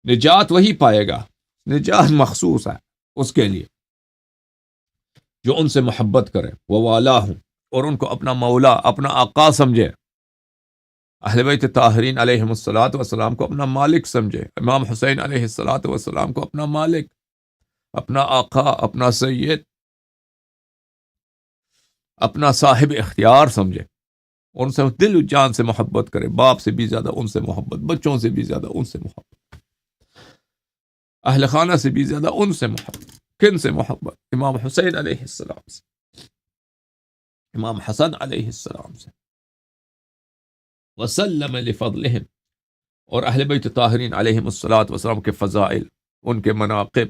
نجات وہی پائے گا، نجات مخصوص ہے اس کے لیے جو ان سے محبت کرے، ووالاہم، اور ان کو اپنا مولا، اپنا آقا سمجھے، اہل بیت طاہرین علیہم الصلوۃ والسلام کو اپنا مالک سمجھے، امام حسین علیہ الصلوۃ والسلام کو اپنا مالک، اپنا آقا، اپنا سید، اپنا صاحب اختیار سمجھے، ان سے دل و جان سے محبت کرے، باپ سے بھی زیادہ ان سے محبت، بچوں سے بھی زیادہ ان سے محبت، اہل خانہ سے بھی زیادہ ان سے محبت. کن سے محبت؟ امام حسین علیہ السلام سے، امام حسن علیہ السلام سے. وسلم لفضلہم، اور اہل بیت طاہرین علیہم الصلوۃ والسلام کے فضائل، ان کے مناقب،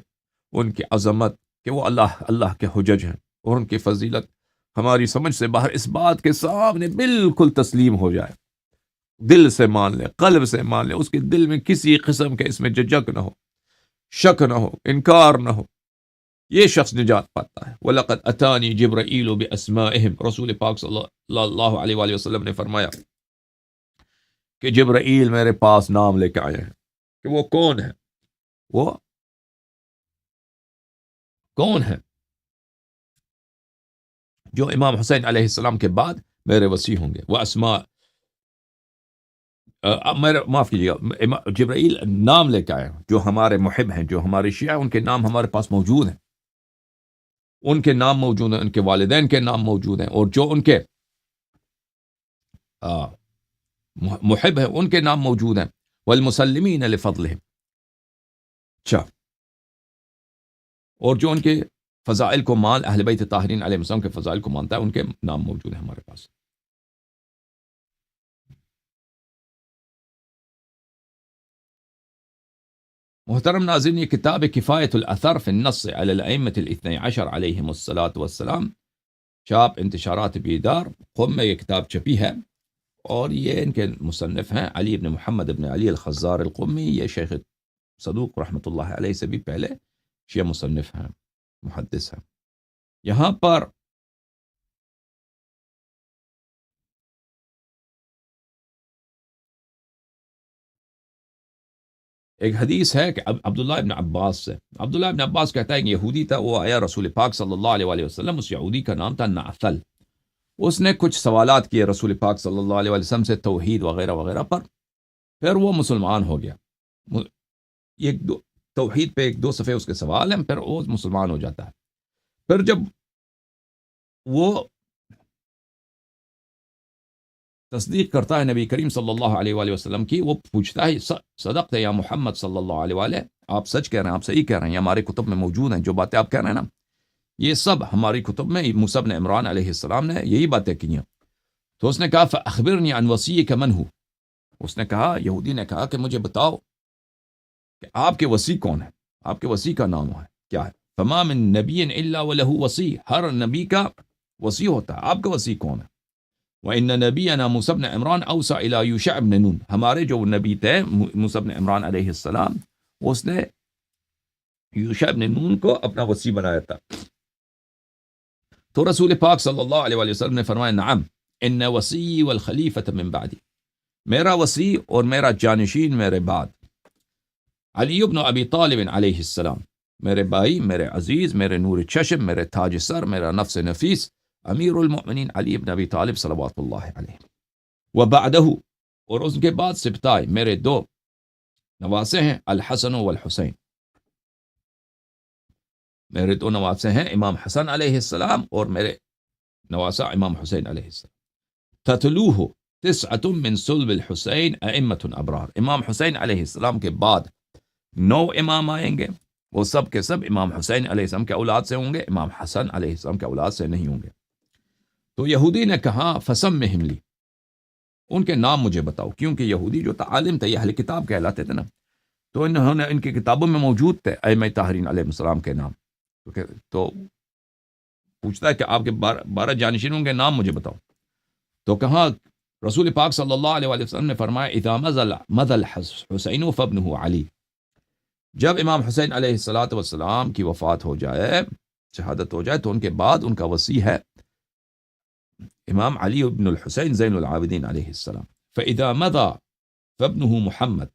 ان کی عظمت، کہ وہ اللہ کے حجج ہیں، اور ان کی فضیلت ہماری سمجھ سے باہر، اس بات کے سامنے بالکل تسلیم ہو جائے، دل سے مان لے، قلب سے مان لے، اس کے دل میں کسی قسم کے اس میں جھجک نہ ہو، شک نہ ہو، انکار نہ ہو، یہ شخص نجات پاتا ہے. وَلَقَدْ أَتَانِي جِبْرَئِيلُ بِأَسْمَائِهِمْ، رسول پاک صلی اللہ علیہ وآلہ وسلم نے فرمایا کہ جبرائیل میرے پاس نام لے کے آئے ہیں، کہ وہ کون ہے، وہ کون ہے جو امام حسین علیہ السلام کے بعد میرے وصی ہوں گے. وہ اسماء، معاف کیجیے گا، جبرائیل نام لے کے آئے ہیں، جو ہمارے محب ہیں، جو ہمارے شیعہ، ان کے نام ہمارے پاس موجود ہیں، ان کے نام موجود ہیں، ان کے والدین کے نام موجود ہیں، اور جو ان کے محب ہیں ان کے نام موجود ہیں. والمسلمین لفضلہم، اچھا، اور جو ان کے فضائل کو اہل بیت طاہرین علیہ السلام کے فضائل کو مانتا ہے، ان کے نام موجود ہیں ہمارے پاس. محترم ناظرین، یہ کتاب کفایت الاثر فی النص علی الائمۃ الاثنی عشر علیہم الصلاۃ والسلام، چاپ انتشارات بیدار قم میں یہ کتاب چھپی ہے، اور یہ ان کے مصنف ہیں علی بن محمد بن علی الخزار القمی، یہ شیخ صدوق رحمۃ اللہ علیہ سے بھی پہلے شیعہ مصنف ہیں، محدث ہیں۔ یہاں پر ایک حدیث ہے کہ عبداللہ ابن عباس سے، عبداللہ ابن عباس کہتا ہے کہ یہودی تھا، وہ آیا رسول پاک صلی اللہ علیہ وآلہ وسلم، اس یہودی کا نام تھا نعثل۔ اس نے کچھ سوالات کیے رسول پاک صلی اللہ علیہ وآلہ وسلم سے توحید وغیرہ وغیرہ پر، پھر وہ مسلمان ہو گیا۔ ایک دو توحید پہ ایک دو صفحے اس کے سوال ہیں، پھر وہ مسلمان ہو جاتا ہے۔ پھر جب وہ تصدیق کرتا ہے نبی کریم صلی اللہ علیہ وآلہ وسلم کی، وہ پوچھتا ہے صدقت یا محمد صلی اللہ علیہ وآلہ، آپ سچ کہہ رہے ہیں، آپ صحیح کہہ رہے ہیں، یہ ہمارے کتب میں موجود ہیں، جو باتیں آپ کہہ رہے ہیں نا، یہ سب ہماری کتب میں موسیٰ بن عمران علیہ السلام نے یہی باتیں کی ہیں۔ تو اس نے کہا فأخبرنی عن وصیک من ہو، اس نے کہا، یہودی نے کہا کہ مجھے بتاؤ کہ آپ کے وصی کون ہے، آپ کے وصی کا نام ہے کیا ہے؟ فما من نبی الا وله وصی، ہر نبی کا وصی ہوتا ہے، آپ کا وصی کون ہے؟ وَإِنَّ نَبِيَّنَا مُوسَى بْنَ عِمْرَانَ أَوْصَى إِلَى يُوشَعَ بْنَ نُون، ہمارے جو نبی تھے موسیٰ بن عمران علیہ السلام، اس نے یوشع بن نون کو اپنا وصی بنایا تھا۔ تو رسول پاک صلی اللہ علیہ وآلہ وسلم نے فرمایا نعم ان وصی والخلیفۃ من بعدی، میرا وصی اور میرا جانشین میرے بعد علی بن ابی طالب علیہ السلام، میرے بھائی، میرے عزیز، میرے نور چشم، میرے تاج سر، میرا نفس نفیس، امیر المؤمنین علی بن ابی طالب صلوات اللہ علیہ، وبعدہ، اور اس کے بعد سبتائے میرے دو نواسے ہیں، الحسن والحسین، میرے دو نواسے ہیں امام حسن علیہ السلام اور میرے نواسا امام حسین علیہ السلام، تتلوہ تسعۃ من صلب الحسین ائمۃ ابرار، امام حسین علیہ السلام کے بعد 9 امام آئیں گے، وہ سب کے سب امام حسین علیہ السلام کے اولاد سے ہوں گے، امام حسن علیہ السلام کے اولاد سے نہیں ہوں گے۔ تو یہودی نے کہا فسمہم لی، ان کے نام مجھے بتاؤ، کیونکہ یہودی جو تھا عالم تھے، یہ اہل کتاب کہلاتے تھے نا، تو انہوں نے ان کی کتابوں میں موجود تھے ائمہ طاہرین علیہ السلام کے نام، تو پوچھتا ہے کہ آپ کے 12 جانشینوں کے نام مجھے بتاؤ۔ تو کہا رسول پاک صلی اللہ علیہ وآلہ وسلم نے فرمایا اذا مضى الحسین فابنہ علی، جب امام حسین علیہ السلام کی وفات ہو جائے، شہادت ہو جائے، تو ان کے بعد ان کا وصی ہے امام علی بن الحسین زین العابدین علیہ السلام، فاذا مضى فابنہ محمد،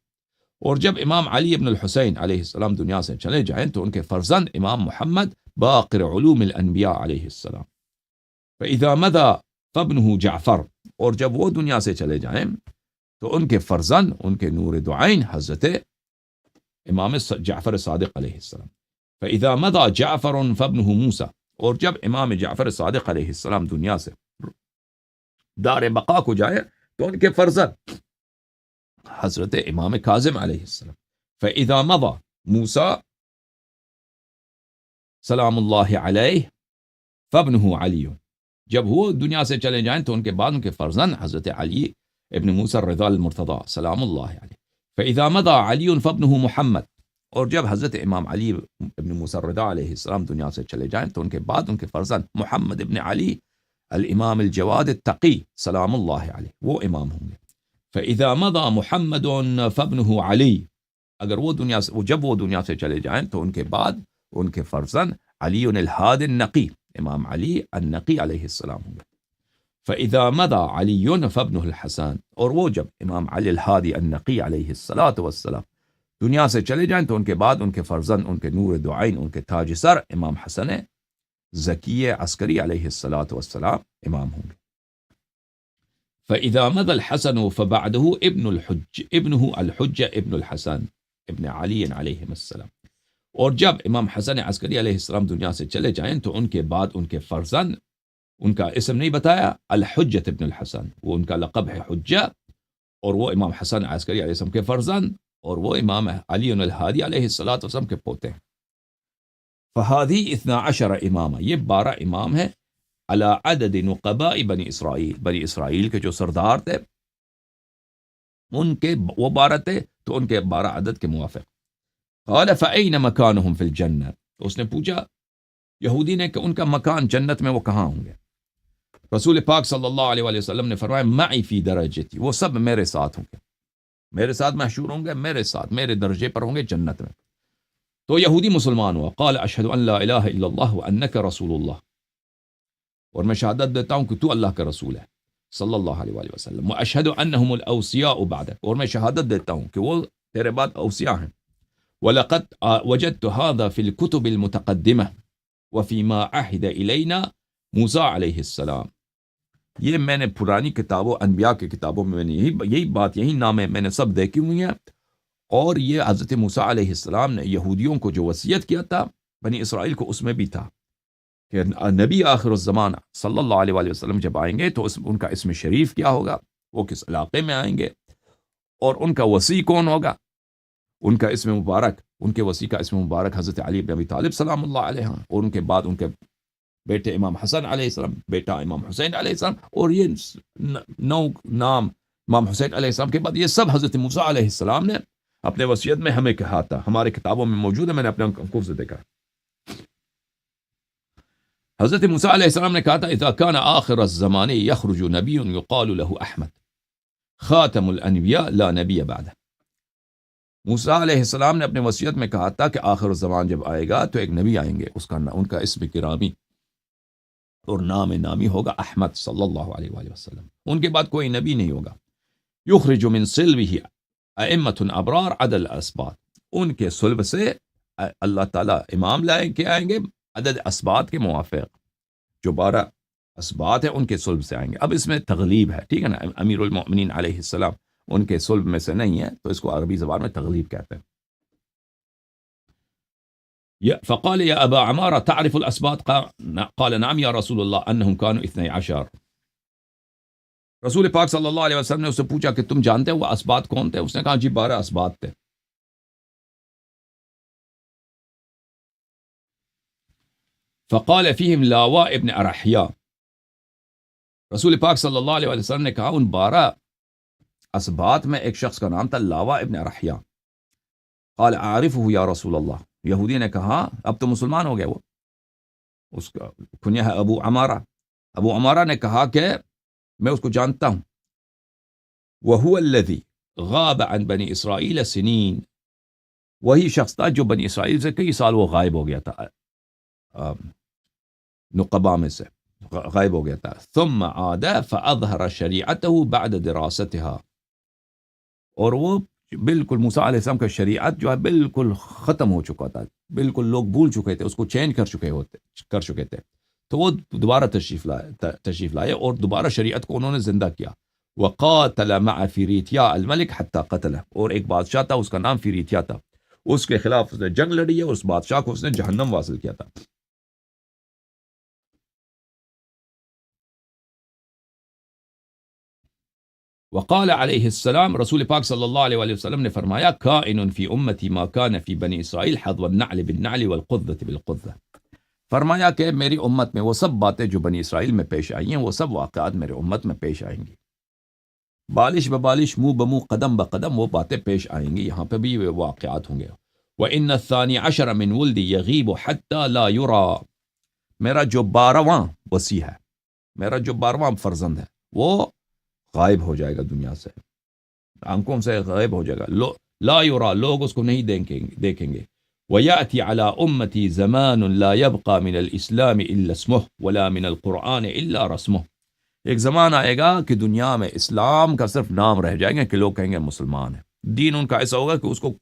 اور جب امام علی بن الحسین علیہ السلام دنیا سے چلے جائیں تو ان کے فرزند امام محمد باقر علوم الانبیاء علیہ السلام، فاذا مضى فابنہ جعفر، اور جب وہ دنیا سے چلے جائیں تو ان کے فرزند، ان کے نور دعائن حضرت امام جعفر صادق علیہ السلام، فاذا مضى جعفر فابنہ موسیٰ، اور جب امام جعفر صادق علیہ السلام دنیا سے دار بقا کو جائے تو ان کے فرزند حضرت امام کاظم علیہ السلام، فاذا مضى موسیٰ سلام اللہ علیہ فابنہ علی، جب وہ دنیا سے چلے جائیں تو ان کے بعد ان کے فرزند حضرت علی ابن موسیٰ الرضا المرتضی سلام اللہ علیہ، فاذا مضى علی فابنہ محمد، اور جب حضرت امام علی ابن موسیٰ الرضا علیہ السلام دنیا سے چلے جائیں تو ان کے بعد ان کے فرزند محمد ابن علی الامام الجواد التقی سلام اللہ علیہ، وہ امام ہوں گے، فاذا مضى محمد فابنہ علی، اگر وہ دنیا سے جب وہ دنیا سے چلے جائیں تو ان کے بعد ان کے فرزند علی الہادی النقی امام علی النقی علیہ السلام ہوں گے، فاذا مضى علی فابنہ الحسن، اور وہ جب امام علی الہادی النقی علیہ السلام دنیا سے چلے جائیں تو ان کے بعد ان کے فرزند، ان کے نور دعائن، ان کے تاج سر امام حسن زکی عسکری علیہ السلام امام ہوں گے، فاذا مضى الحسن فبعده ابنہ الحجہ ابن الحسن ابن علی علیہ السلام، اور جب امام حسن عسکری علیہ السلام دنیا سے چلے جائیں تو ان کے بعد ان کے فرزند، ان کا اسم نہیں بتایا، الحجۃ ابن الحسن، وہ ان کا لقب ہے حجہ، اور وہ امام حسن عسکری علیہ السلام کے فرزند، اور وہ امام علی الہادی علیہ السلام کے پوتے ہیں، فہذی 12 امامہ، یہ 12 امام ہیں، علی عدد نقباء بنی اسرائیل، بنی اسرائیل کے جو سردار تھے ان کے وہ 12 تھے، تو ان کے 12 عدد کے موافق۔ قال فأین مکانہم فی الجنہ، تو اس نے پوچھا یہودی نے کہ ان کا مکان جنت میں وہ کہاں ہوں گے؟ رسول پاک صلی اللہ علیہ وآلہ وسلم نے فرمایا معی فی درجتی، وہ سب میرے ساتھ ہوں گے، میرے ساتھ محشور ہوں گے، میرے ساتھ میرے درجے پر ہوں گے جنت میں. تو یہودی مسلمان ہوا، قال اشہد ان لا الہ الا اللہ وانک رسول اللہ، اور میں شہادت دیتا ہوں کہ تو اللہ کا رسول ہے صلی اللہ علیہ وآلہ وسلم. واشہد انہم الاوصیاء بعدک، اور میں شہادت دیتا ہوں کہ وہ تیرے بعد اوصیاء ہیں. وَلَقَدْ وَجَدْتُ هَذَا فِي الْكُتُبِ الْمُتَقَدِّمَةِ وَفِي مَا عَهِدَ إِلَيْنَا موسیٰ علیہ السلام. یہ میں نے پرانی کتابوں، انبیاء کی کتابوں میں نے یہی بات، یہی نامے میں نے سب دیکھی ہوئی ہیں. اور یہ حضرت موسیٰ علیہ السلام نے یہودیوں کو جو وصیت کیا تھا بنی اسرائیل کو، اس میں بھی تھا کہ نبی آخر الزمان صلی اللہ علیہ وآلہ وسلم جب آئیں گے تو ان کا اسم شریف کیا ہوگا، وہ کس علاقے میں آئیں گے، اور ان کا وصی کون ہوگا، ان کا اسم مبارک، ان کے وصی کا اسم مبارک حضرت علی بن ابی طالب سلام اللہ علیہ، اور ان کے بعد ان کے بیٹے امام حسن علیہ السلام، بیٹا امام حسین علیہ السلام، اور یہ 9 نام امام حسین علیہ السلام کے بعد یہ سب حضرت موسیٰ علیہ السلام نے اپنے وصیت میں ہمیں کہا تھا، ہمارے کتابوں میں موجود ہے، میں نے اپنے آنکھوں سے دیکھا. حضرت موسیٰ علیہ السلام نے کہا تھا اذا كان آخر الزمان يخرج نبی يقال له احمد خاتم الانبیاء لا نبی بعدہ. موسیٰ علیہ السلام نے اپنے وصیت میں کہا تھا کہ آخر الزمان جب آئے گا تو ایک نبی آئیں گے، ان کا اسم گرامی اور نام نامی ہوگا احمد صلی اللہ علیہ وآلہ وسلم. ان کے بعد کوئی نبی نہیں ہوگا. یخرج من صلبہ ائمۃ ابرار عدل اسباط، ان کے صلب سے اللہ تعالیٰ امام لائیں کے آئیں گے عدد اسباط کے موافق، جو 12 اسباط ہیں ان کے صلب سے آئیں گے. اب اس میں تغلیب ہے، ٹھیک ہے نا، امیر المؤمنین علیہ السلام ان کے صلب میں سے نہیں ہے، تو اس کو عربی زبان میں تغلیب کہتے ہیں. فقال یا ابا عمارہ تعرف الاسباط؟ قال نعم یا رسول اللہ انہم كانوا 12. رسول پاک صلی اللہ علیہ وسلم نے اس سے پوچھا کہ تم جانتے ہو وہ اسباط کون تھے؟ اس نے کہا جی 12 اسباط تھے. فقال فیہم لاوا ابن ارحیا، رسول پاک صلی اللہ علیہ وسلم نے کہا ان 12 اسباط میں ایک شخص کا نام تھا لاوا ابن ارحیا. قال اعرفه یا رسول اللہ، یہودی نے کہا اب تو مسلمان ہو گیا، وہ اس کا کنیا ہے ابو عمارہ. ابو عمارہ نے کہا کہ میں اس کو جانتا ہوں. وَهُوَ الَّذِي غَابَ عَنْ بَنِي إِسْرَائِيلَ سِنِينَ، وہی شخص تھا جو بنی اسرائیل سے کئی سال وہ غائب ہو گیا تھا، نقبا میں سے غائب ہو گیا تھا. ثم عاد فأظهر شریعته بعد دراستها، اور وہ بالکل موسیٰ علیہ السلام کا شریعت جو ہے بالکل ختم ہو چکا تھا، بالکل لوگ بھول چکے تھے، اس کو چینج کر چکے تھے. تو وہ دوبارہ تشریف لائے اور دوبارہ شریعت کو انہوں نے زندہ کیا. وقاتل مع فیریتیا الملک حتی قتلہ، اور ایک بادشاہ تھا اس کا نام فیریتیا تھا، اس کے خلاف اس نے جنگ لڑی ہے، اس بادشاہ کو اس نے جہنم واصل کیا تھا. وقال علیہ السلام، رسول پاک صلی اللہ علیہ وآلہ وسلم نے فرمایا کائن فی امتی ما کان فی بنی اسرائیل حظو النعل بالنعل والقذة بالقذة، فرمایا کہ میری امت میں وہ سب باتیں جو بنی اسرائیل میں پیش آئی ہیں وہ سب واقعات میرے امت میں پیش آئیں گی، بالش ببالش، منہ بمنہ، قدم بقدم وہ باتیں پیش آئیں گی، یہاں پہ بھی وہ واقعات ہوں گے. وَإِنَّ الثَّانِي عَشَرَ مِنْ وُلْدِي يَغِيبُ حَتَّى لَا يُرَى، میرا جو 12واں وصی ہے، میرا جو 12واں فرزند ہے وہ غائب ہو جائے گا دنیا سے، آنکھوں سے غائب ہو جائے گا. لا یرا، لوگ اس کو نہیں دیکھیں گے. وَيَأْتِي عَلَىٰ أُمَّتِي زَمَانٌ لَا يَبْقَى مِنَ الْإِسْلَامِ إِلَّا اسْمُهُ وَلَا مِنَ الْقُرْآنِ إِلَّا رَسْمُهُ، ایک زمان آئے گا کہ دنیا میں اسلام کا صرف نام رہ جائیں گے کہ لوگ کہیں گے مسلمان ہیں. دین ان کا ایسا ہوگا کہ اس کو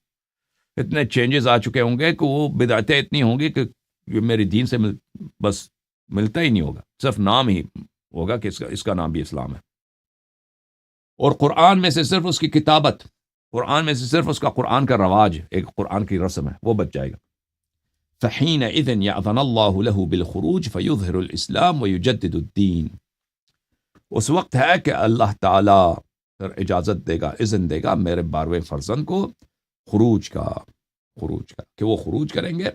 اتنے چینجز آ چکے ہوں گے کہ وہ بدعتیں اتنی ہوں گی کہ میری دین سے بس ملتا ہی نہیں ہوگا، صرف نام ہی ہوگا کہ اس کا نام بھی اسلام ہے. اور قرآن میں سے صرف اس کی کتابت، قرآن میں سے صرف اس کا قرآن کا رواج، ایک قرآن کی رسم ہے، وہ بچ جائے گا. فَحِينَئِذٍ يَأْذَنَ اللَّهُ لَهُ بِالْخُرُوجِ فَيُظْهِرُ الْإِسْلَامَ وَيُجَدِّدُ الدِّينَ، اس وقت ہے کہ اللہ تعالیٰ اجازت دے گا، اذن دے گا میرے 12ویں فرزند کو خروج کا کہ وہ خروج کریں گے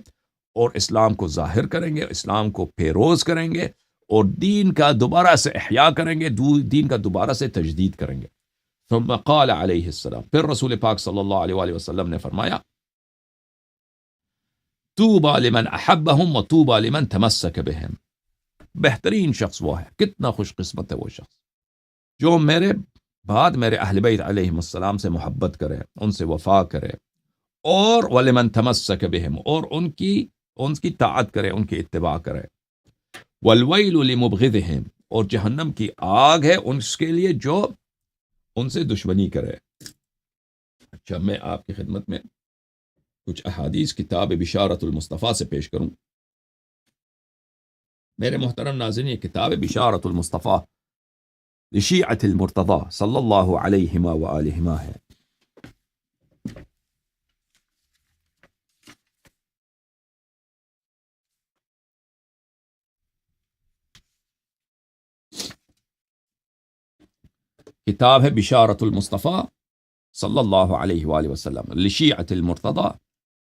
اور اسلام کو ظاہر کریں گے، اسلام کو پیروز کریں گے اور دین کا دوبارہ سے احیاء کریں گے، دین کا دوبارہ سے تجدید کریں گے. ثم قال علیہ السلام، پھر رسول پاک صلی اللہ علیہ وآلہ وسلم نے فرمایا طوبى لمن احبهم وطوبى لمن تمسك بهم، بہترین شخص وہ ہے، کتنا خوش قسمت ہے وہ شخص جو میرے بعد میرے اہل بیت علیہم السلام سے محبت کرے، ان سے وفا کرے، اور وَلِمَنْ تَمَسَّكَ بِهِمْ، اور ان کی طاعت کرے، ان کی اتباع کرے۔ وَالْوَيْلُ لِمُبْغِضِهِمْ، اور جہنم کی آگ ہے اس کے لیے جو ان سے دشمنی کرے۔ اچھا، میں آپ کی خدمت میں کچھ احادیث کتاب بشارت المصطفیٰ سے پیش کروں۔ میرے محترم ناظرین، یہ کتاب بشارت المصطفیٰ لشیعۃ المرتضی صلی اللہ علیہما وآلہما ہے۔ کتاب ہے بشارت المصطفیٰ صلی اللہ علیہ وآلہ وسلم لشیعۃ المرتضی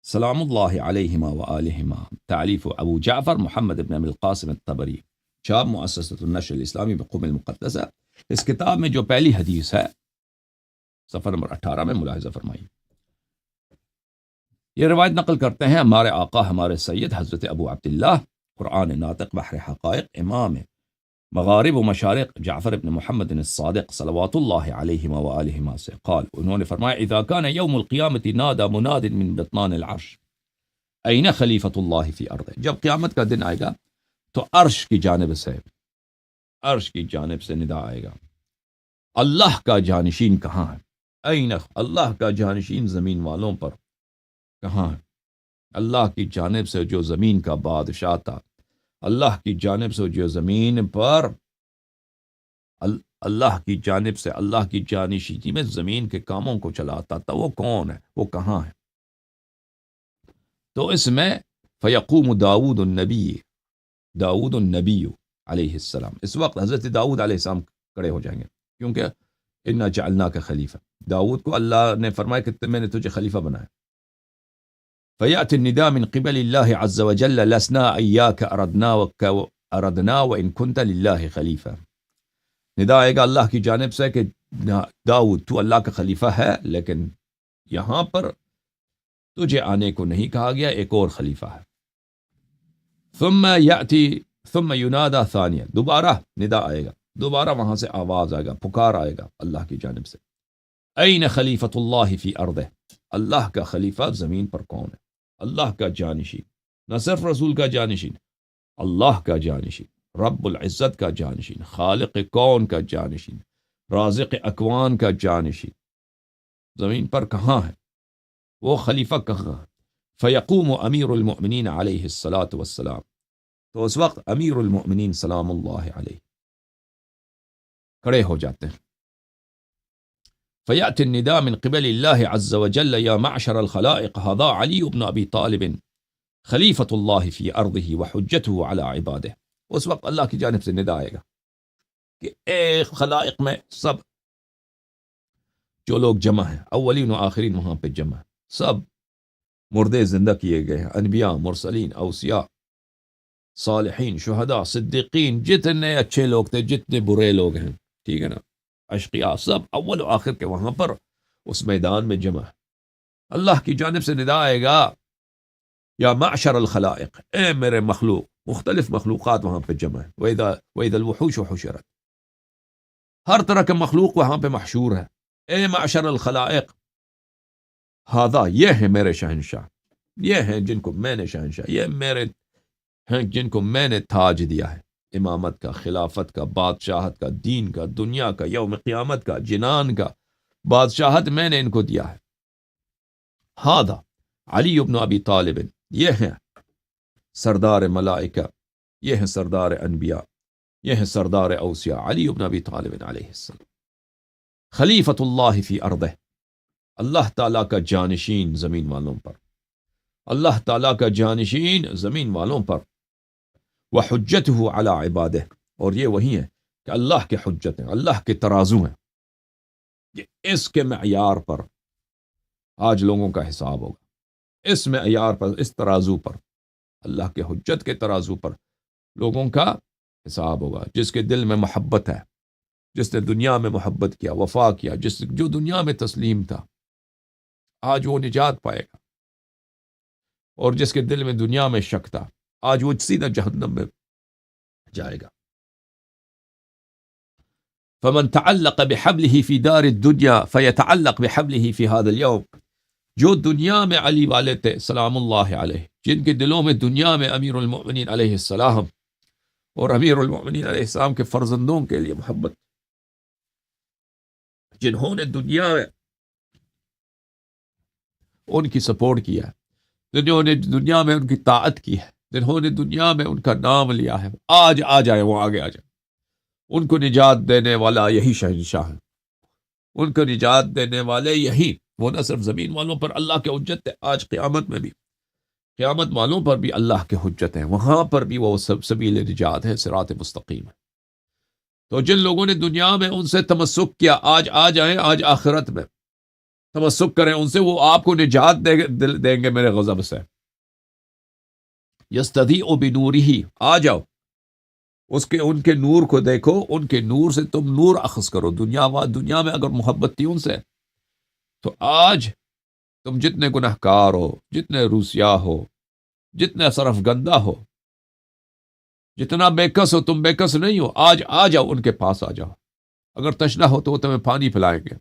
سلام اللہ علیہما وآلہما، تالیف ابو جعفر محمد بن ابی القاسم الطبری، چاپ مؤسسۃ النشر الاسلامی بقم المقدسہ۔ اس کتاب میں جو پہلی حدیث ہے صفحہ نمبر 18 میں ملاحظہ فرمائیے۔ یہ روایت نقل کرتے ہیں ہمارے آقا ہمارے سید حضرت ابو عبداللہ قرآن ناطق بحر حقائق امام مغارب و مشارق جعفر ابن محمد الصادق صلوات اللہ علیہما وآلہما سے قال، انہوں نے فرمایا اذا کان یوم القیامت نادى مناد من بطنان العرش این خلیفۃ اللہ فی ارضہ، جب قیامت کا دن آئے گا تو عرش کی جانب سے ندا آئے گا، اللہ کا جانشین کہاں ہے؟ این، اللہ کا جانشین زمین والوں پر کہاں ہے؟ اللہ کی جانب سے جو زمین کا بادشاہ تھا، اللہ کی جانب سے جو زمین پر اللہ کی جانب سے اللہ کی جانشینی میں زمین کے کاموں کو چلاتا تھا، وہ کون ہے؟ وہ کہاں ہے؟ تو اس میں فیقوم داؤد النبی علیہ السلام، اس وقت حضرت داؤد علیہ السلام کھڑے ہو جائیں گے، کیونکہ انا جعلناک خلیفہ، داؤد کو اللہ نے فرمایا کہ میں نے تجھے خلیفہ بنایا۔ فیأتی النداء من قبل اللہ عز وجل لسنا ایاک اردنا وان کنت للہ خلیفہ، ندا آئے گا اللہ کی جانب سے کہ داؤد تو اللہ کا خلیفہ ہے، لیکن یہاں پر تجھے آنے کو نہیں کہا گیا، ایک اور خلیفہ ہے۔ ثم ینادى ثانیہ، دوبارہ ندا آئے گا، دوبارہ وہاں سے آواز آئے گا، پکار آئے گا اللہ کی جانب سے، این خلیفۃ اللہ فی ارضہ، اللہ کا خلیفہ زمین پر کون ہے؟ اللہ کا جانشین، نہ صرف رسول کا جانشین، اللہ کا جانشین، رب العزت کا جانشین، خالق کون کا جانشین، رازق اکوان کا جانشین زمین پر کہاں ہے؟ وہ خلیفہ کہاں ہے؟ فیقوم امیر المؤمنین علیہ الصلاۃ والسلام، تو اس وقت امیر المؤمنین سلام اللہ علیہ کھڑے ہو جاتے ہیں۔ فیأتی النداء من قبل اللہ عز وجل یا معشر الخلائق هذا علی بن ابی طالب خلیفۃ اللہ فی ارضہ وحجتہ علی عبادہ، اس وقت اللہ کی جانب سے ندا آئے گا کہ اے خلائق میں سب جو لوگ جمع ہیں، اولین و آخرین وہاں پہ جمع ہیں، سب مردے زندہ کیے گئے ہیں، انبیاء، مرسلین، اوصیاء، صالحین، شہداء، صدیقین، جتنے اچھے لوگ تھے، جتنے برے لوگ ہیں، ٹھیک ہے نا، اشقیاء، سب اول و آخر کے وہاں پر اس میدان میں جمع ہے۔ اللہ کی جانب سے ندا آئے گا یا معشر الخلائق، اے میرے مخلوق، مختلف مخلوقات وہاں پہ جمع ہے، وَإِذَا الْوُحُوشُ حُشِرَتْ، ہر طرح کے مخلوق وہاں پہ محشور ہے، اے معشر الخلائق، ہاذا، یہ ہے میرے شہنشاہ، یہ ہیں جن کو میں نے شہنشاہ، یہ میرے ہیں جن کو میں نے تاج دیا ہے، امامت کا، خلافت کا، بادشاہت کا، دین کا، دنیا کا، یوم قیامت کا، جنان کا، بادشاہت میں نے ان کو دیا ہے۔ ہاذا علی بن ابی طالب، یہ ہیں سردار ملائکہ، یہ ہیں سردار انبیاء، یہ ہیں سردار اوصیاء، علی بن ابی طالب علیہ السلام، خلیفۃ اللہ فی ارضہ، اللہ تعالیٰ کا جانشین زمین والوں پر، اللہ تعالیٰ کا جانشین زمین والوں پر، وحجتہ علی عبادہ، اور یہ وہی ہے کہ اللہ کے حجت ہیں، اللہ کے ترازو ہیں، یہ اس کے معیار پر آج لوگوں کا حساب ہوگا، اس معیار پر، اس ترازو پر، اللہ کے حجت کے ترازو پر لوگوں کا حساب ہوگا۔ جس کے دل میں محبت ہے، جس نے دنیا میں محبت کیا، وفا کیا، جو دنیا میں تسلیم تھا، آج وہ نجات پائے گا، اور جس کے دل میں دنیا میں شک تھا، آج وہ سیدھا جہنم میں جائے گا. فمن تعلق بحبله في دار الدنيا فيتعلق بحبله في هذا اليوم. جو دنیا میں علی والے تھے سلام اللہ علیہ، جن کے دلوں میں دنیا میں امیر المؤمنین علیہ السلام اور امیر المؤمنین علیہ السلام کے فرزندوں کے لیے محبت، جنہوں نے دنیا میں ان کی سپورٹ کیا ہے، جنہوں نے دنیا میں ان کی طاعت کی ہے، جنہوں نے دنیا میں ان کا نام لیا ہے، آج آ جائے، وہ آگے آ جائے. ان کو نجات دینے والا یہی شہنشاہ ہے، ان کو نجات دینے والے یہی. وہ نہ صرف زمین والوں پر اللہ کے حجت ہے، آج قیامت میں بھی قیامت والوں پر بھی اللہ کے حجت ہیں، وہاں پر بھی وہ سبیل نجات ہے، صراط مستقیم ہے. تو جن لوگوں نے دنیا میں ان سے تمسک کیا، آج آ جائیں، آج آخرت میں تمسک کریں ان سے، وہ آپ کو نجات دیں گے میرے غضب سے. یستضیء بنورہ، آ جاؤ ان کے نور کو دیکھو، ان کے نور سے تم نور اخذ کرو. دنیا میں اگر محبت تھی ان سے، تو آج تم جتنے گنہگار ہو، جتنے روسیا ہو، جتنے صرف گندہ ہو، جتنا بے کس ہو، تم بے کس نہیں ہو. آج آ جاؤ، ان کے پاس آ جاؤ. اگر تشنا ہو تو وہ تمہیں پانی پلائیں گے.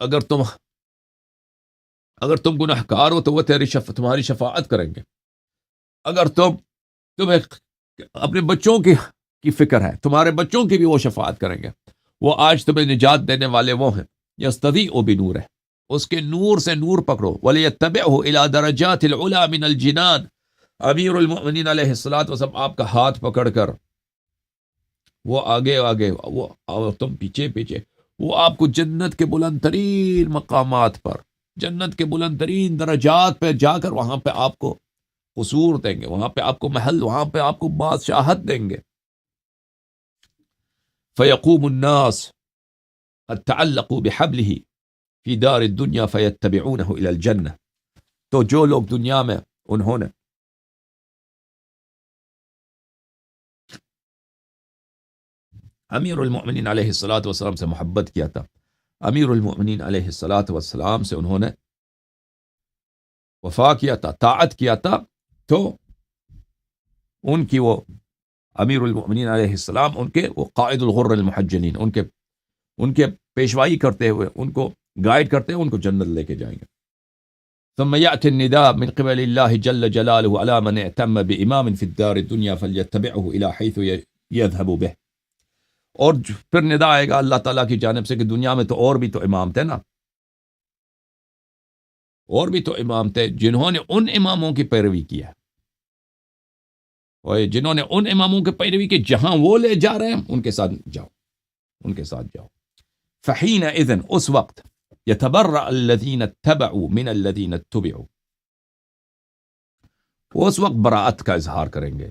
اگر تم گنہگار ہو تو وہ تمہاری شفاعت کریں گے. اگر تمہیں اپنے بچوں کی فکر ہے، تمہارے بچوں کی بھی وہ شفاعت کریں گے. وہ آج تمہیں نجات دینے والے وہ ہیں. یستضیء بنورہ، اس کے نور سے نور پکڑو. وَلِيَتَّبِعْهُ إِلَى دَرَجَاتِ الْعُلَى مِنَ الْجِنَانِ. امیر المؤمنین علیہ الصلوۃ آپ کا ہاتھ پکڑ کر وہ آگے وہ اور تم پیچھے پیچھے، وہ آپ کو جنت کے بلند ترین مقامات پر، جنت کے بلند ترین درجات پہ جا کر وہاں پہ آپ کو قصور دیں گے، وہاں پہ آپ کو محل، وہاں پہ آپ کو بادشاہت دیں گے. فَيَقُومُ النَّاسُ قَدْ تَعَلَّقُوا بِحَبْلِهِ فِي دَارِ الدُّنْيَا فَيَتَّبِعُونَهُ إِلَى الْجَنَّةِ. تو جو لوگ دنیا میں انہوں نے امیر المؤمنین علیہ الصلوۃ والسلام سے محبت کیا تھا، امیر المؤمنین علیہ الصلوۃ والسلام سے انہوں نے وفا کیا تھا، طاعت کیا تھا، تو ان کی وہ امیر المؤمنین علیہ السلام ان کے وہ قائد الغر المحجلین، ان کے پیشوائی کرتے ہوئے، ان کو گائیڈ کرتے ہوئے ان کو جنت لے کے جائیں گے. ثم يأتي النداء من قبل الله جل جلاله على من اعتم بإمام في الدار الدنيا فليتبعه إلى حيث يذهب به. اور پھر ندا آئے گا اللہ تعالیٰ کی جانب سے کہ دنیا میں تو اور بھی تو امام تھے نا، اور بھی تو امام تھے جنہوں نے ان اماموں کی پیروی کی ہے، اور جنہوں نے ان اماموں کی پیروی کی جہاں وہ لے جا رہے ہیں ان کے ساتھ جاؤ، ان کے ساتھ جاؤ. فحينئذ، اس وقت، يتبرأ الذين اتبعوا من الذين اتبعوا، اس وقت براءت کا اظہار کریں گے.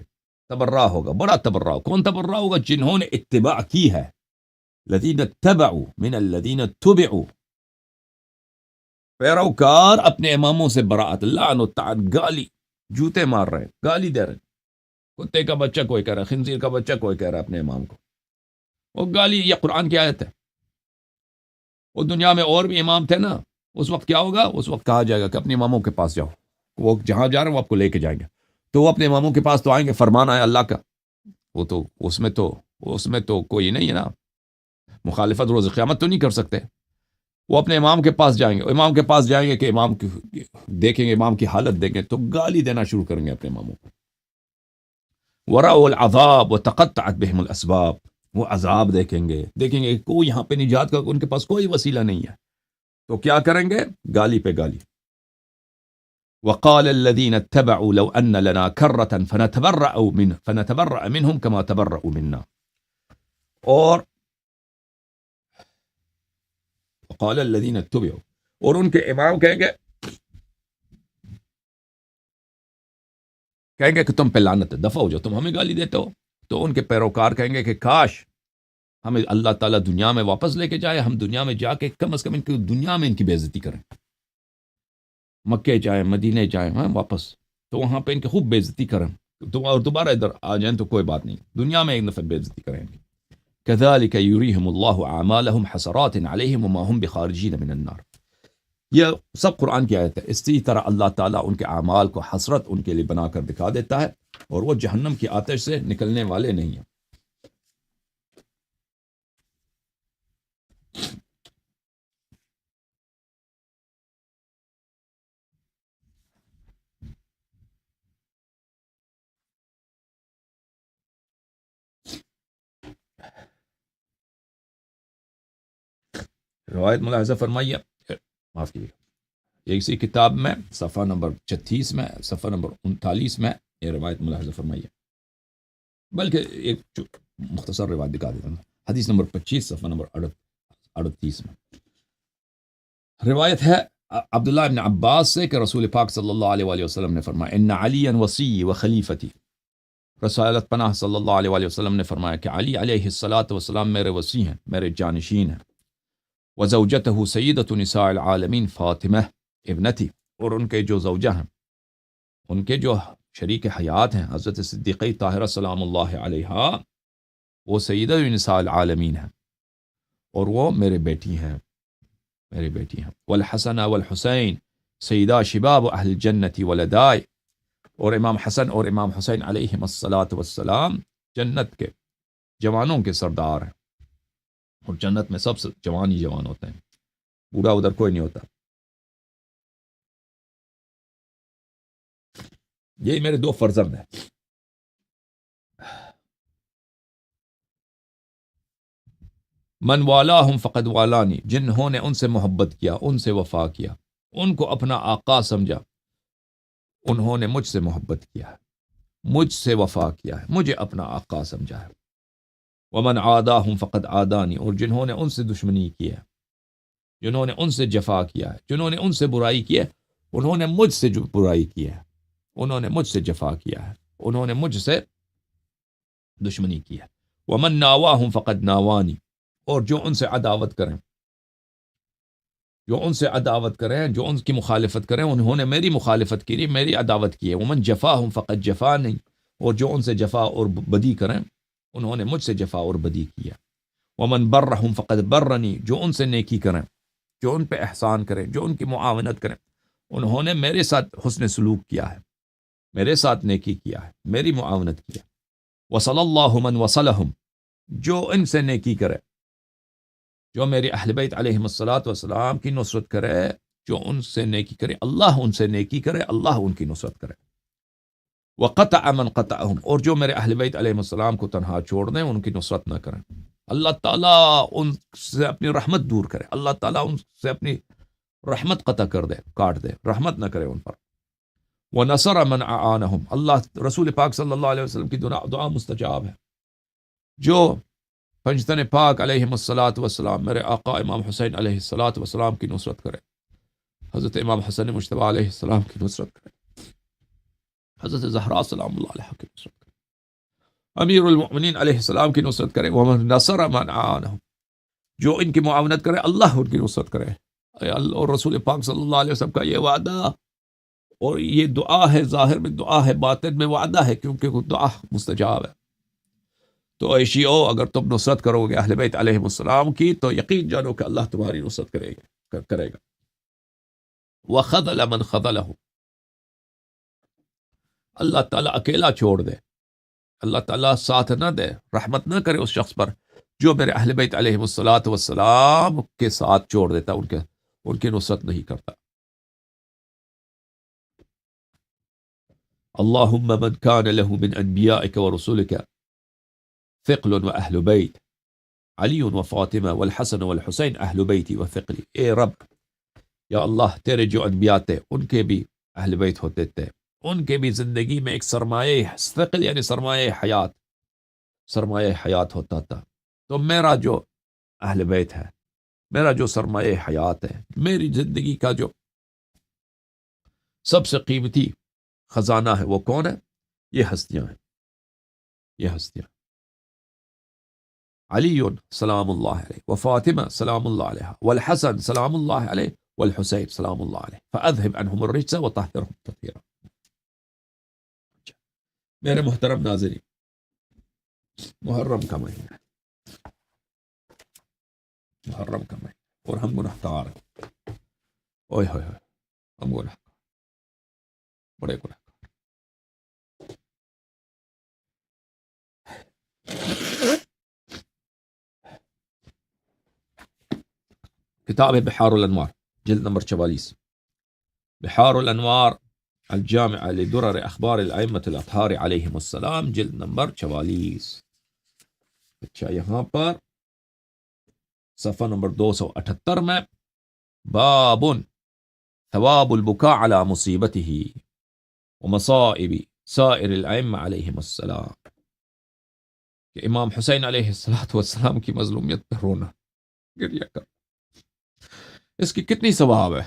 تبرہ ہوگا، بڑا تبرہ. کون تبرہ ہوگا؟ جنہوں نے اتباع کی ہے. الذین اتبعوا من الذین اتبعوا، پیروکار اپنے اماموں سے براءت. لعن و تعن، گالی، جوتے مار رہے ہیں، گالی دے رہے ہیں. کتے کا بچہ کوئی کہہ رہا ہے، خنزیر کا بچہ کوئی کہہ رہا ہے اپنے امام کو، وہ گالی. یہ قرآن کی آیت ہے. وہ دنیا میں اور بھی امام تھے نا، اس وقت کیا ہوگا؟ اس وقت کہا جائے گا کہ اپنے اماموں کے پاس جاؤ، وہ جہاں جا رہے ہیں وہ آپ کو لے کے جائیں گے. تو وہ اپنے اماموں کے پاس تو آئیں گے، فرمان آیا اللہ کا، وہ تو اس میں تو کوئی نہیں ہے نا، مخالفت روز قیامت تو نہیں کر سکتے. وہ اپنے امام کے پاس جائیں گے، امام کے پاس جائیں گے کہ امام کی دیکھیں گے، امام کی حالت دیکھیں تو گالی دینا شروع کریں گے اپنے اماموں کو. ورأوا العذاب وتقطعت بهم الاسباب، وہ عذاب دیکھیں گے کہ کوئی یہاں پہ نجات کا ان کے پاس کوئی وسیلہ نہیں ہے، تو کیا کریں گے؟ گالی پہ گالی. وقال الذين اتبعوا لو ان لنا كرة فنتبرأ منهم كما تبرأوا منا. اور وقال الذين اتبعوا، اور ان کے امام کہیں گے کہ تم پہ لعنت ہے، دفع ہو جاؤ، تم ہمیں گالی دیتے ہو. تو ان کے پیروکار کہیں گے کہ کاش ہمیں اللہ تعالیٰ دنیا میں واپس لے کے جائے، ہم دنیا میں جا کے کم از کم ان کی دنیا میں ان کی بے عزتی کریں، مکے جائیں، مدینے جائیں، واپس تو وہاں پہ ان کی خوب بے عزتی کریں، اور دوبارہ ادھر آ جائیں تو کوئی بات نہیں، دنیا میں ایک دفعہ بے عزتی کریں گے. كذلك يريهم الله اعمالهم حسرات عليهم وما هم بخارجين من النار. یہ سب قرآن کی آیت ہے. اسی طرح اللہ تعالیٰ ان کے اعمال کو حسرت ان کے لیے بنا کر دکھا دیتا ہے اور وہ جہنم کی آتش سے نکلنے والے نہیں ہیں. روایت ملاحظہ فرمائیے، معاف کیجیے، اسی کتاب میں صفحہ نمبر 36 میں، صفحہ نمبر 39 میں یہ روایت ملاحظہ فرمائیے. بلکہ ایک مختصر روایت دکھا دیتا ہوں. حدیث نمبر 25 صفحہ نمبر 38 میں روایت ہے عبداللہ ابن عباس سے کہ رسول پاک صلی اللہ علیہ وآلہ وسلم نے فرمایا ان علی وصی و خلیفتی. رسالت پناہ صلی اللہ علیہ وآلہ وسلم نے فرمایا کہ علی علیہ الصلاۃ والسلام میرے وصی ہیں، میرے جانشین ہیں. وزوجته سیدۃ نساء العالمین فاطمہ ابنتی، اور ان کے جو زوجہ ہیں، ان کے جو شریک حیات ہیں حضرت صدیقہ طاہرہ سلام اللہ علیہا، وہ سیدہ نساء العالمین ہیں اور وہ میرے بیٹی ہیں، میری بیٹی ہیں. والحسن والحسین سیدہ شباب اہل الجنت ولدائے، اور امام حسن اور امام حسین علیہم الصلاۃ والسلام جنت کے جوانوں کے سردار ہیں، اور جنت میں سب سے جوان ہی جوان ہوتے ہیں، بوڑھا ادھر کوئی نہیں ہوتا. یہی میرے دو فرزند ہیں. من والاہم فقد والانی، جنہوں نے ان سے محبت کیا، ان سے وفا کیا، ان کو اپنا آقا سمجھا، انہوں نے مجھ سے محبت کیا ہے، مجھ سے وفا کیا ہے، مجھے اپنا آقا سمجھا ہے. ومن عاداہم فقد عادانی، اور جنہوں نے ان سے دشمنی کی ہے، جنہوں نے ان سے جفا کیا ہے، جنہوں نے ان سے برائی کی ہے، انہوں نے مجھ سے جو برائی کی ہے، انہوں نے مجھ سے جفا کیا ہے، انہوں نے مجھ سے دشمنی کی ہے. ومن ناواہم فقد ناوانی، اور جو ان سے عداوت کریں، جو ان سے عداوت کریں، جو ان کی مخالفت کریں، انہوں نے میری مخالفت کی، میری عداوت کی ہے. ومن جفاہم فقد جفانی، اور جو ان سے جفا اور بدی کریں، انہوں نے مجھ سے جفا اور بدی کیا. ومن برہم فقد برنی، جو ان سے نیکی کریں، جو ان پہ احسان کریں، جو ان کی معاونت کریں، انہوں نے میرے ساتھ حسن سلوک کیا ہے، میرے ساتھ نیکی کیا ہے، میری معاونت کیا. وصلی اللہ من وصلہم، جو ان سے نیکی کرے، جو میرے اہل بیت علیہم الصلاۃ والسلام کی نصرت کرے، جو ان سے نیکی کرے، اللہ ان سے نیکی کرے، اللہ ان کی نصرت کرے. وقطع من قطعہم، اور جو میرے اہل بیت علیہم السلام کو تنہا چھوڑ دیں، ان کی نصرت نہ کریں، اللہ تعالیٰ ان سے اپنی رحمت دور کرے، اللہ تعالیٰ ان سے اپنی رحمت قطع کر دے، کاٹ دے، رحمت نہ کرے ان پر. وَنَصَرَ مَنْ أَعَانَهُمْ، اللہ رسول پاک صلی اللہ علیہ وسلم کی دعا مستجاب ہے. جو پنجتن پاک علیہ الصلاۃ والسلام میرے آقا امام حسین علیہ الصلاۃ والسلام کی نصرت کرے، حضرت امام حسن مجتبیٰ علیہ السلام کی نصرت کرے، حضرت زہرا سلام اللہ علیہ کی نصرت کرے، امیر المؤمنین علیہ السلام کی نصرت کرے. وَمَن نَصَرَ مَنْ أَعَانَهُمْ، جو ان کی معاونت کرے، اللہ ان کی نصرت کرے. اور رسول پاک صلی اللہ علیہ وسلم کا یہ وعدہ اور یہ دعا ہے، ظاہر میں دعا ہے، باطن میں وعدہ ہے، کیونکہ وہ دعا مستجاب ہے. تو اے شیعو، اگر تم نصرت کرو گے اہل بیت علیہ السلام کی، تو یقین جانو کہ اللہ تمہاری نصرت کرے گا. وَخَذَلَ مَنْ خَذَلَهُ، اللہ تعالیٰ اکیلا چھوڑ دے، اللہ تعالیٰ ساتھ نہ دے، رحمت نہ کرے اس شخص پر جو میرے اہل بیت علیہ الصلاۃ والسلام کے ساتھ چھوڑ دیتا، ان کی نصرت نہیں کرتا. اللہم من کان له من انبیائک ورسولک ثقل واہل بیت علی و فاطمہ والحسن والحسین اہل بیتی و ثقلی. اے رب، یا اللہ، تیرے جو انبیاء تھے ان کے بھی اہل بیت ہوتے تھے، ان کے بھی زندگی میں ایک سرمایہ، ثقل یعنی سرمایہ حیات ہوتا تھا. تو میرا جو اہل بیت ہے، میرا جو سرمایہ حیات ہے، میری زندگی کا جو سب سے قیمتی خزانہ ہے، وہ کون ہے؟ یہ ہستیاں ہیں، یہ ہستیاں. علی سلام اللہ علیہ، وفاطمہ سلام اللہ علیہ، والحسن سلام اللہ علیہ، والحسین سلام اللہ علیہ. فاذهب عنہم الرجس وطہرہم تطہیرا. میرے محترم ناظرین، محرم کا مہینہ، محرم کا مہینہ، اور ہم گنہگار ہیں، اوئے ہوئے ہوئے، ہم گناہ بڑے گناہ. کتاب بحار الانوار جلد نمبر 44، بحار الانوار الجامع لدرر اخبار الائمة الاطہار علیہم السلام، جلد نمبر 44. اچھا، یہاں پر صفحہ نمبر 278 میں باب ثواب البكاء على مصیبته ومصائب سائر الائمة علیہم السلام، کہ امام حسین علیہ السلام کی مظلومیت پہ رونا، گریہ کر، اس کی کتنی ثواب ہے.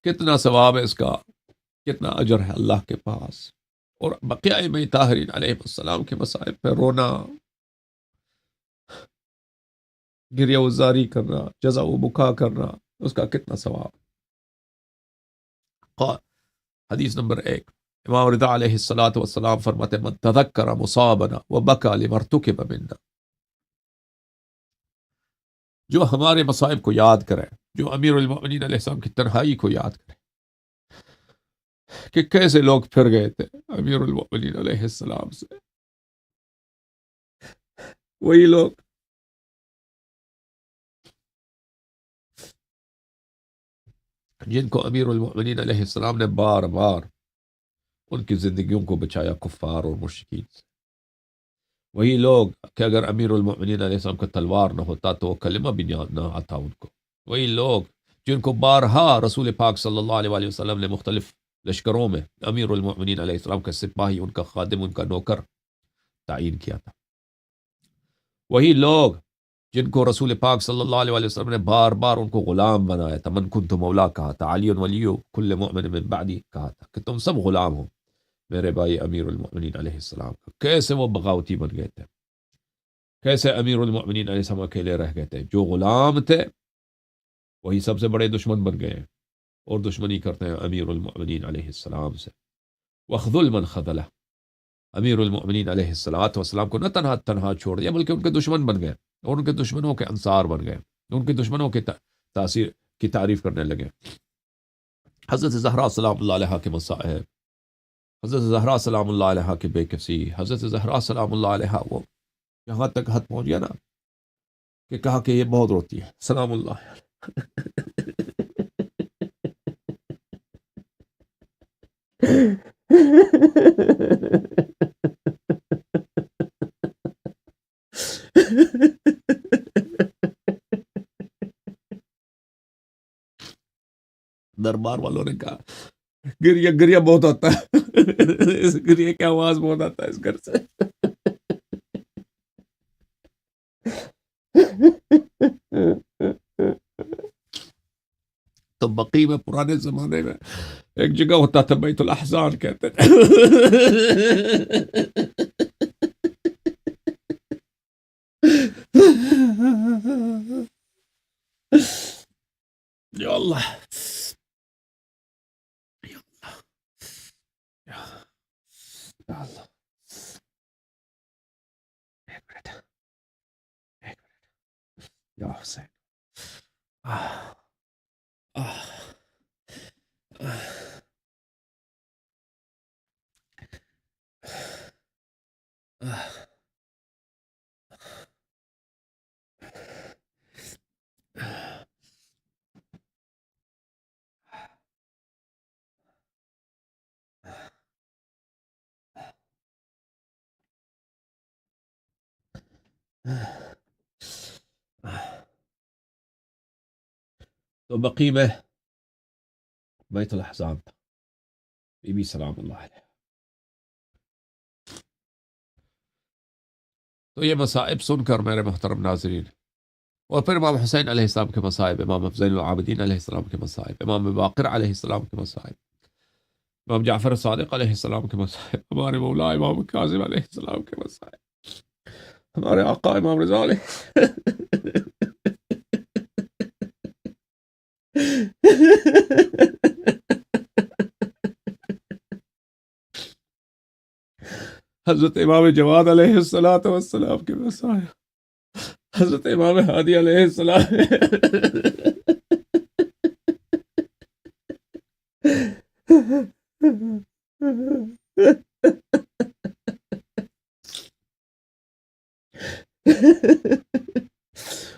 کتنا ثواب ہے اس کا، کتنا اجر ہے اللہ کے پاس. اور بقیہ ائمہ طاہرین علیہ السلام کے مصائب پہ رونا، گریہ وزاری کرنا، جزا و بکا کرنا، اس کا کتنا ثواب. حدیث نمبر 1، امام رضا علیہ السلام فرماتے ہیں من تذکر مصابنا وبکا لما ارتکب منا، جو ہمارے مصائب کو یاد کرے، جو امیر المؤمنین علیہ السلام کی تنہائی کو یاد کرے کہ کیسے لوگ پھر گئے تھے امیر المؤمنین علیہ السلام سے، وہی لوگ جن کو امیر المؤمنین علیہ السلام نے بار بار ان کی زندگیوں کو بچایا کفار اور مشرکین سے، وہی لوگ کہ اگر امیر المؤمنین علیہ السلام کا تلوار نہ ہوتا تو وہ کلمہ بھی نہ آتا ان کو، وہی لوگ جن کو بارہا رسول پاک صلی اللہ علیہ وآلہ وسلم نے مختلف لشکروں میں امیر المؤمنین علیہ السلام کا سپاہی، ان کا خادم، ان کا نوکر تعین کیا تھا، وہی لوگ جن کو رسول پاک صلی اللہ علیہ وآلہ وسلم نے بار بار ان کو غلام بنایا تھا، من کنت مولا کہا تھا، علی ولی کل مؤمن من بعدی کہا تھا کہ تم سب غلام ہو میرے بھائی امیر المؤمنین علیہ السلام کا. کیسے وہ بغاوتی بن گئے تھے، کیسے امیر المؤمنین علیہ السلام اکیلے رہ گئے تھے. جو غلام تھے وہی سب سے بڑے دشمن بن گئے اور دشمنی کرتے ہیں امیر المؤمنین علیہ السلام سے. وخذل من خذلہ، امیر المؤمنین علیہ السلام کو نہ تنہا چھوڑ دیا بلکہ ان کے دشمن بن گئے اور ان کے دشمنوں کے انصار بن گئے، ان کے دشمنوں کی تاثیر کی تعریف کرنے لگے. حضرت زہرا سلام اللہ علیہ کے مصائب، حضرت زہرا سلام اللہ علیہ کی بے کسی، حضرت زہرا سلام اللہ علیہ وہ یہاں تک حد پہنچ گیا نا کہ کہا کہ یہ بہت روتی ہے سلام اللہ دربار والوں نے کہا گریہ گریہ بہت آتا ہے اس گریہ کی آواز بہت آتا ہے اس گھر سے. تو بقی میں پرانے زمانے میں ایک جگہ ہوتا تھا بیت الاحزان کہتے تھے. یا اللہ یا حسین تو بقی میں بیت الاحزان تھا، بی بی سلام اللہ علیہ. تو یہ مصائب سن کر میرے محترم ناظرین، اور پھر امام حسین علیہ السلام کے مصائب، امام زین العابدین علیہ السلام کے مصائب، امام باقر علیہ السلام کے مصائب، امام جعفر صادق علیہ السلام کے مصائب، ہمارے مولا امام کاظم علیہ السلام کے مصائب، ہمارے آقا امام رضا علیہ حضرت امام جواد علیہ السلام کے مسائل، حضرت امام ہادی علیہ السلام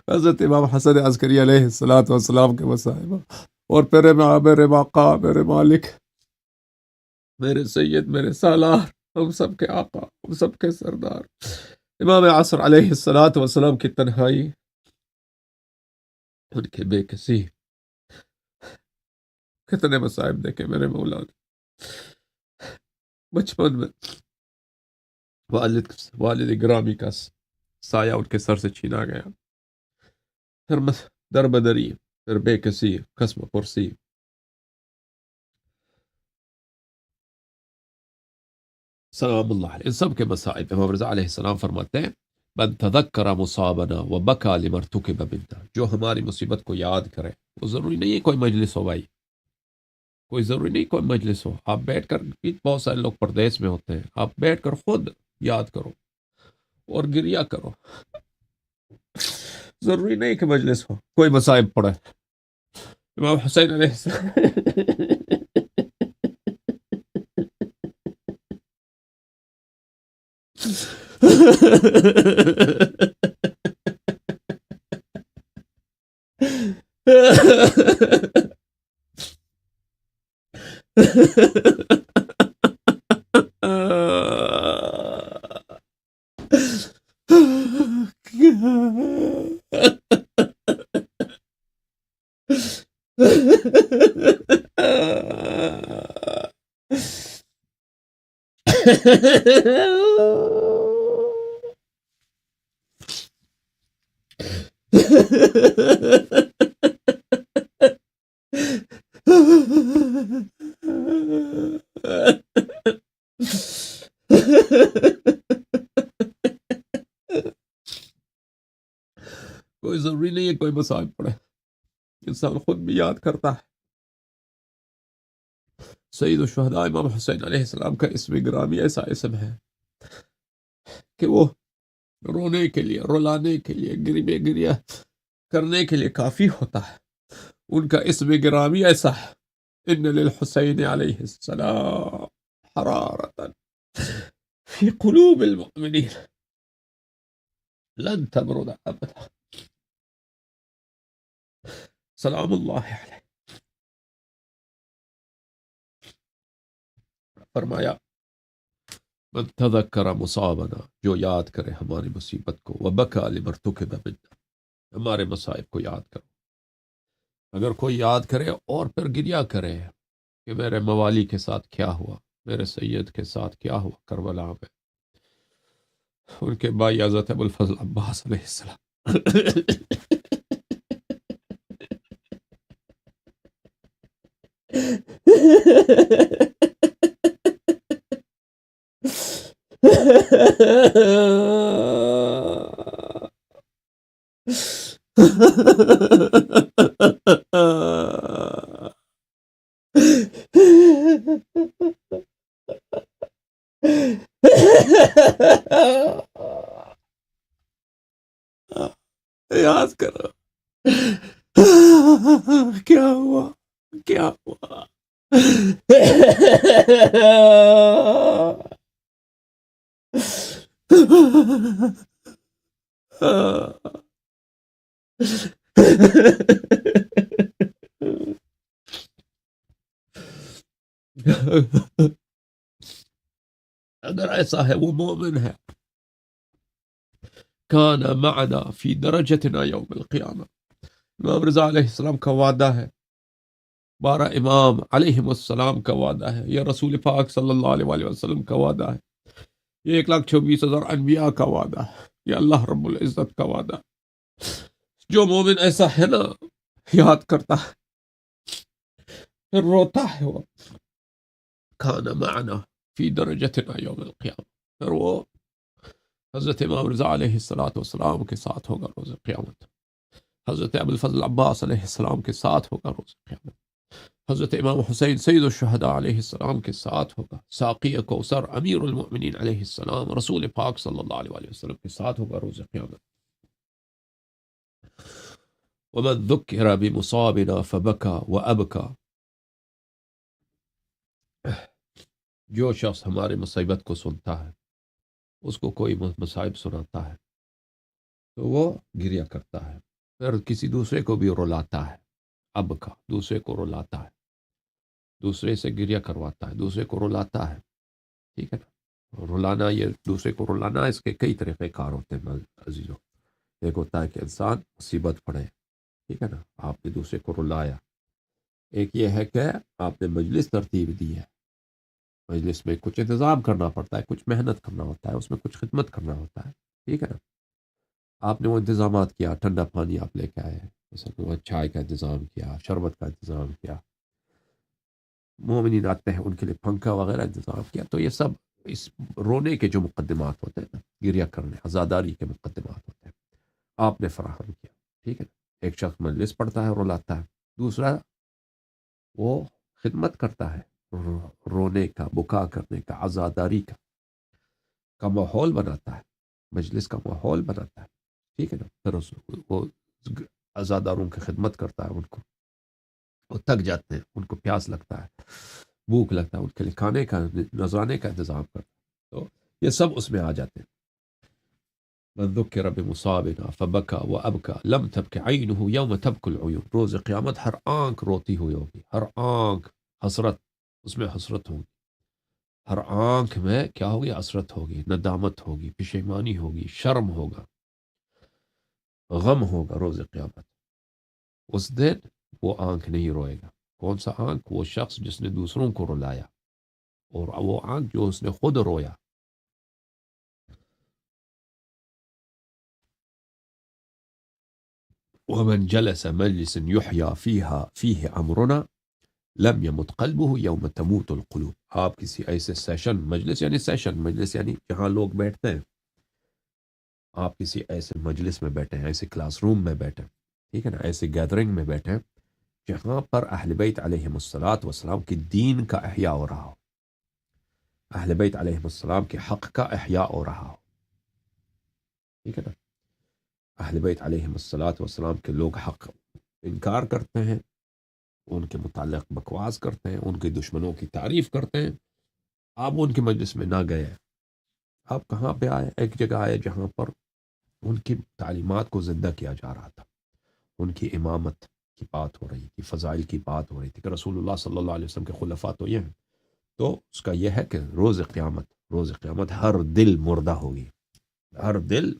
حضرت امام حسن عسکری علیہ السلام کے مسائل، اور میرے آقا، میرے مالک، میرے سید، میرے سالار، ہم سب کے آقا، ہم سب کے سردار امام عصر علیہ السلام کی تنہائی، ان کے بے کسی، کتنے مصائب دیکھے میرے مولا نے بچپن میں، والد گرامی کا سایہ ان کے سر سے چھینا گیا، پھر در بدری، پھر بے کسی، قسم پرسی، سلام اللہ علیہ، ان سب کے مصائب امام رضا علیہ السلام فرماتے ہیں من تذکر مصابنا وبکا لمرتکب منا، جو ہماری مصیبت کو یاد کرے، وہ ضروری نہیں ہے کوئی مجلس ہو بھائی، کوئی ضروری نہیں کوئی مجلس ہو، آپ بیٹھ کر، بہت سارے لوگ پردیس میں ہوتے ہیں، آپ بیٹھ کر خود یاد کرو اور گریا کرو، ضروری نہیں کہ مجلس ہو کوئی مصائب پڑے۔ امام حسین علیہ السلام کوئی ضروری نہیں ہے کوئی مصائب پڑے، انسان خود بھی یاد کرتا ہے۔ سید الشہداء امام حسین علیہ السلام کا اسم گرامی ایسا اسم ہے کہ وہ رونے کے لیے، رلانے کے لیے، گریہ کرنے کے لیے کافی ہوتا ہے۔ ان کا اسم گرامی ایسا ہے، ان للحسین علیہ السلام حرارتا فی قلوب المؤمنین لن تبرد ابدا، سلام اللہ علیہ۔ فرمایا من تذکر مصابنا، جو یاد کرے ہماری مصیبت کو، وبکا لمرتکب منا، ہمارے مصائب کو یاد کرو۔ اگر کوئی یاد کرے اور پھر گریہ کرے کہ میرے موالی کے ساتھ کیا ہوا، میرے سید کے ساتھ کیا ہوا کربلا میں، ان کے بھائی حضرت ابو الفضل عباس علیہ السلام یاد کرو کیا ہوا، کیا ہوا۔ اگر ایسا ہے وہ مومن ہے، کان معنا فی درجتنا یوم القیامہ، امام رضا علیہ السلام کا وعدہ ہے، 12 امام علیہ السلام کا وعدہ ہے، یا رسول پاک صلی اللہ علیہ وآلہ وسلم کا وعدہ ہے، یہ 1,24,000 انبیاء کا وعدہ ہے، یہ اللہ رب العزت کا وعدہ ہے۔ جو مومن ایسا ہے نا، یاد کرتا ہے پھر روتا ہے، وہ کان معنا فی درجتنا یوم القیامہ، پھر وہ حضرت امام رضا علیہ السلام کے ساتھ ہوگا روز قیامت، حضرت ابو الفضل عباس علیہ السلام کے ساتھ ہوگا روز قیامت، حضرت امام حسین سید الشہداء علیہ السلام کے ساتھ ہوگا، ساقی کوثر امیر المؤمنین علیہ السلام رسول پاک صلی اللہ علیہ وسلم کے ساتھ ہوگا روز قیامت۔ ومن ذکر بمصابنا فبکا وابکا، جو شخص ہمارے مصیبت کو سنتا ہے، اس کو کوئی مصائب سناتا ہے تو وہ گریہ کرتا ہے، پھر کسی دوسرے کو بھی رلاتا ہے، ابکا دوسرے کو رلاتا ہے، دوسرے سے گریہ کرواتا ہے، دوسرے کو رلاتا ہے، ٹھیک ہے نا۔ رلانا، یہ دوسرے کو رلانا، اس کے کئی طریقے کار ہوتے ہیں عزیزوں۔ ایک ہوتا ہے کہ انسان مصیبت پڑے، ٹھیک ہے نا، آپ نے دوسرے کو رلایا۔ ایک یہ ہے کہ آپ نے مجلس ترتیب دی ہے، مجلس میں کچھ انتظام کرنا پڑتا ہے، کچھ محنت کرنا ہوتا ہے، اس میں کچھ خدمت کرنا ہوتا ہے، ٹھیک ہے نا۔ آپ نے وہ انتظامات کیا، ٹھنڈا پانی آپ لے کے آئے، مثلا وہ چائے کا انتظام کیا، شربت کا انتظام کیا، مومنین آتے ہیں ان کے لیے پنکھا وغیرہ انتظام کیا، تو یہ سب اس رونے کے جو مقدمات ہوتے ہیں نا، گریہ کرنے، عزاداری کے مقدمات ہوتے ہیں، آپ نے فراہم کیا، ٹھیک ہے نا۔ ایک شخص مجلس پڑھتا ہے، رلاتا ہے، دوسرا وہ خدمت کرتا ہے، رونے کا، بکا کرنے کا، عزاداری کا ماحول بناتا ہے، مجلس کا ماحول بناتا ہے، ٹھیک ہے نا۔ پھر وہ عزاداروں کی خدمت کرتا ہے، ان کو وہ تک جاتے ہیں، ان کو پیاس لگتا ہے، بھوک لگتا ہے، ان کے لیے کھانے کا، نذرانے کا انتظام کرتا ہے، تو یہ سب اس میں آ جاتے ہیں۔ من ذکر بمصابنا فبکا وابکا لم تبک عینہ یوم تبک العیون، روز قیامت ہر آنکھ روتی ہوئی ہوگی، ہر آنکھ حسرت، اس میں حسرت ہوگی، ہر آنکھ میں کیا ہوگی؟ حسرت ہوگی، ندامت ہوگی، پشیمانی ہوگی، شرم ہوگا، غم ہوگا روز قیامت۔ اس دن وہ آنکھ نہیں روئے گا۔ کون سا آنکھ؟ وہ شخص جس نے دوسروں کو رلایا، اور وہ آنکھ جو اس نے خود رویا۔ ومن جلس مجلس يحيى فيه امرنا لم يمت قلبه يوم تموت القلوب، آپ کسی ایسے سیشن، مجلس یعنی جہاں لوگ بیٹھتے ہیں، آپ کسی ایسے مجلس میں بیٹھے ہیں، ایسے کلاس روم میں بیٹھے ہیں، ٹھیک ہے نا، ایسے گیدرنگ میں بیٹھے ہیں جہاں پر اہل بیت علیہم الصلاۃ والسلام کی دین کا احیاء ہو رہا ہو، اہل بیت علیہم السلام کے حق کا احیاء ہو رہا ہو، ٹھیک ہے نا۔ اہل بیت علیہم الصلاۃ والسلام کے لوگ حق انکار کرتے ہیں، ان کے متعلق بکواس کرتے ہیں، ان کے دشمنوں کی تعریف کرتے ہیں، آپ ان کے مجلس میں نہ گئے، آپ کہاں پہ آئے؟ ایک جگہ آئے جہاں پر ان کی تعلیمات کو زندہ کیا جا رہا تھا، ان کی امامت کی بات ہو رہی تھی، فضائل کی بات ہو رہی تھی کہ رسول اللہ صلی اللہ علیہ وسلم کے خلفاء تو یہ ہیں۔ تو اس کا یہ ہے کہ روز قیامت ہر دل مردہ ہوگی، ہر دل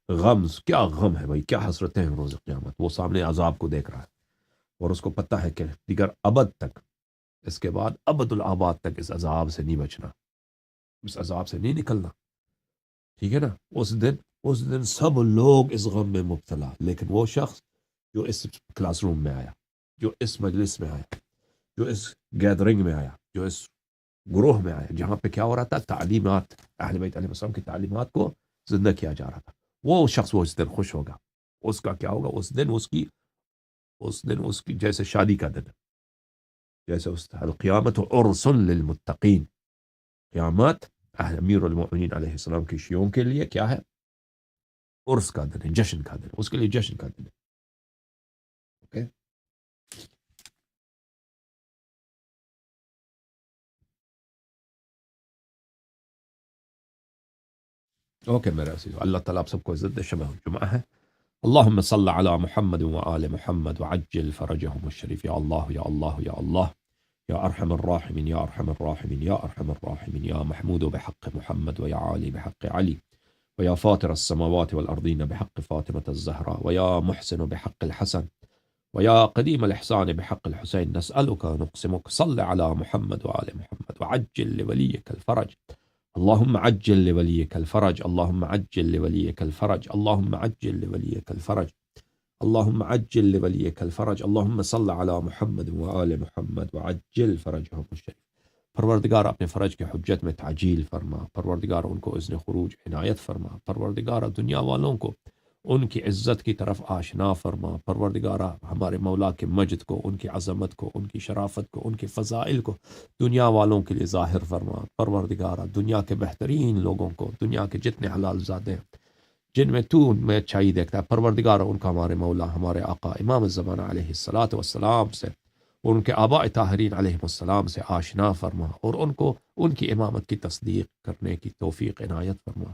غم، کیا غم ہے بھائی، کیا حسرتیں ہیں روز قیامت۔ وہ سامنے عذاب کو دیکھ رہا ہے اور اس کو پتہ ہے کہ دیگر ابد تک، اس کے بعد ابد الآباد تک اس عذاب سے نہیں بچنا، اس عذاب سے نہیں نکلنا، ٹھیک ہے نا۔ اس دن سب لوگ اس غم میں مبتلا، لیکن وہ شخص جو اس کلاس روم میں آیا، جو اس مجلس میں آیا، جو اس گیدرنگ میں آیا، جو اس گروہ میں آیا جہاں پہ کیا ہو رہا تھا؟ تعلیمات، اہل بیت علیہ السلام کی تعلیمات کو زندہ کیا جا رہا تھا، وہ شخص وہ اس دن خوش ہوگا۔ اس کا کیا ہوگا؟ اس دن اس کی جیسے شادی کا دن، جیسے اس القیامت عرس للمتقین، قیامت امیر المؤمنین علیہ السلام کی شیعوں کے لیے کیا ہے؟ عرس کا دن ہے، جشن کا دن، اس کے لیے جشن کا دن ہے، اوکے۔ اوکے میرے عزیز، اللہ تعالیٰ آپ سب کو عزت دے، شب جمعہ ہے۔ اللهم صل على محمد وآل محمد وعجل فرجهم الشريف، يا الله يا الله يا الله، يا أرحم الراحمين يا أرحم الراحمين يا أرحم الراحمين، يا محمود بحق محمد، ويا علي بحق علي، ويا فاطر السماوات والأرضين بحق فاطمة الزهراء، ويا محسن بحق الحسن، ويا قديم الإحسان بحق الحسين، نسألك نقسمك صل على محمد وآل محمد وعجل لوليك الفرج، اللهم عجل لوليك الفرج، اللهم عجل لوليك الفرج، اللهم عجل لوليك الفرج، اللهم عجل لوليك الفرج، اللهم صل على محمد وآل محمد وعجل فرجهم الشريف۔ پروردگار اپنے فرج کے حجت میں تعجیل فرما، پروردگار ان کو اذن خروج عنایت فرما، پروردگار دنیا والوں کو ان کی عزت کی طرف آشنا فرما پروردگارہ، ہمارے مولا کے مجد کو، ان کی عظمت کو، ان کی شرافت کو، ان کے فضائل کو دنیا والوں کے لیے ظاہر فرما پروردگارہ، دنیا کے بہترین لوگوں کو، دنیا کے جتنے حلال زادے ہیں جن میں تو ان میں اچھائی دیکھتا ہے پروردگارہ، ان کا ہمارے مولا ہمارے آقا امام الزمانہ علیہ الصلاۃ والسلام سے، ان کے آباء طاہرین علیہ السلام سے آشنا فرما، اور ان کو ان کی امامت کی تصدیق کرنے کی توفیق عنایت فرما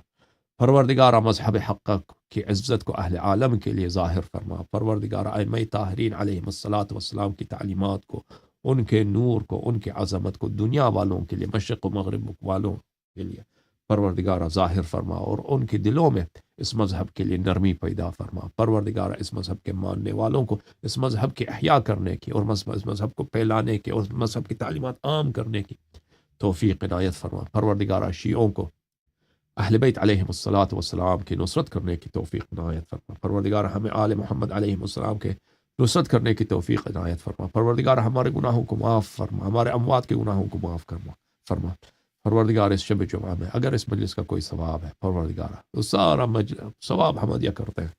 پروردگارہ، مذہب حق کی عزت کو اہل عالم کے لیے ظاہر فرما پروردگارہ، ائمہ طاہرین علیہ الصلاۃ والسلام کی تعلیمات کو، ان کے نور کو، ان کی عظمت کو دنیا والوں کے لیے، مشرق و مغرب والوں کے لیے پروردگارہ ظاہر فرما، اور ان کے دلوں میں اس مذہب کے لیے نرمی پیدا فرما پروردگارہ، اس مذہب کے ماننے والوں کو اس مذہب کے احیاء کرنے کی، اور اس مذہب کو پھیلانے کی، اور اس مذہب کی تعلیمات عام کرنے کی توفیق عنایت فرما پروردگارہ، شیعوں کو اہل بیت علیہ الصلاۃ والسلام کی نصرت کرنے کی توفیق عنایت فرما پروردگار، ہمیں آل محمد علیہ السلام کے نصرت کرنے کی توفیق عنایت فرما پروردگار، ہمارے گناہوں کو معاف فرما، ہمارے اموات کے گناہوں کو معاف فرما پروردگار، اس شب جمعہ میں اگر اس مجلس کا کوئی ثواب ہے پروردگار، تو سارا ثواب ہم عطیہ کرتے ہیں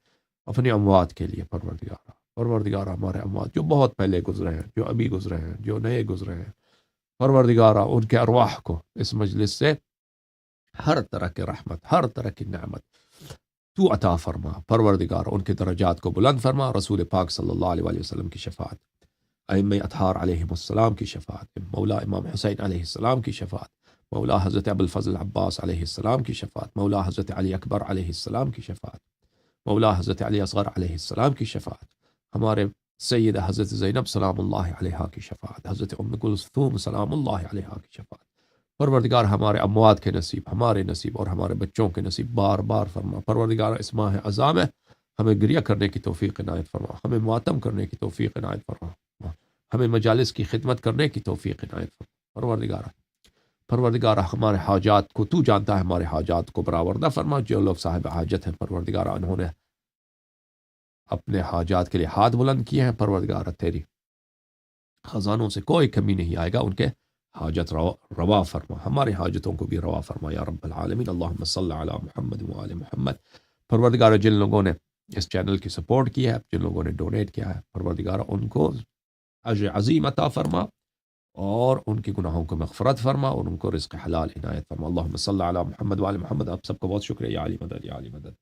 اپنی اموات کے لیے پروردگار، ہمارے اموات جو بہت پہلے گزرے ہیں، جو ابھی گزرے ہیں، جو نئے گزرے ہیں پروردگار، ان کے ارواح کو اس مجلس سے ہر طرح کی رحمت، ہر طرح کی نعمت تو عطا فرما پروردگار، ان کے درجات کو بلند فرما، رسول پاک صلی اللہ علیہ وآلہ وسلم کی شفاعت، ائمہ اطہار علیہ السلام کی شفاعت، مولا امام حسین علیہ السلام کی شفاعت، مولا حضرت ابو الفضل عباس علیہ السلام کی شفاعت، مولا حضرت علی اکبر علیہ السلام کی شفاعت، مولا حضرت علی اصغر علیہ السلام کی شفاعت، ہمارے سیدہ حضرت زینب سلام اللہ علیہا کی شفاعت، حضرت ام کلثوم سلام اللہ علیہا کی شفاعت پروردگار، ہمارے اموات کے نصیب، ہمارے نصیب اور ہمارے بچوں کے نصیب بار بار فرما پروردگار، اس ماہ اعظم میں ہمیں گریہ کرنے کی توفیق عنایت فرما، ہمیں ماتم کرنے کی توفیق عنایت فرما، ہمیں مجالس کی خدمت کرنے کی توفیق عنایت فرما پروردگار، ہمارے حاجات کو تو جانتا ہے، ہمارے حاجات کو برآوردہ فرما، جو لوگ صاحب حاجت ہیں پروردگار، انہوں نے اپنے حاجات کے لیے ہاتھ بلند کیے ہیں پروردگار، تیری خزانوں سے کوئی کمی نہیں آئے گا، ان کے حاجت روا فرما، ہمارے حاجتوں کو بھی روا فرما یا رب العالمین، اللہم صلی علی محمد وآل محمد پروردگار، جن لوگوں نے اس چینل کی سپورٹ کی ہے، جن لوگوں نے ڈونیٹ کیا ہے پروردگار، ان کو اجر عظیم عطا فرما، اور ان کی گناہوں کو مغفرت فرما، اور ان کو رزق حلال عنایت فرما، اللہم صلی علی محمد وآل محمد۔ آپ سب کو بہت شکریہ، یا علی مدد، یا علی مدد۔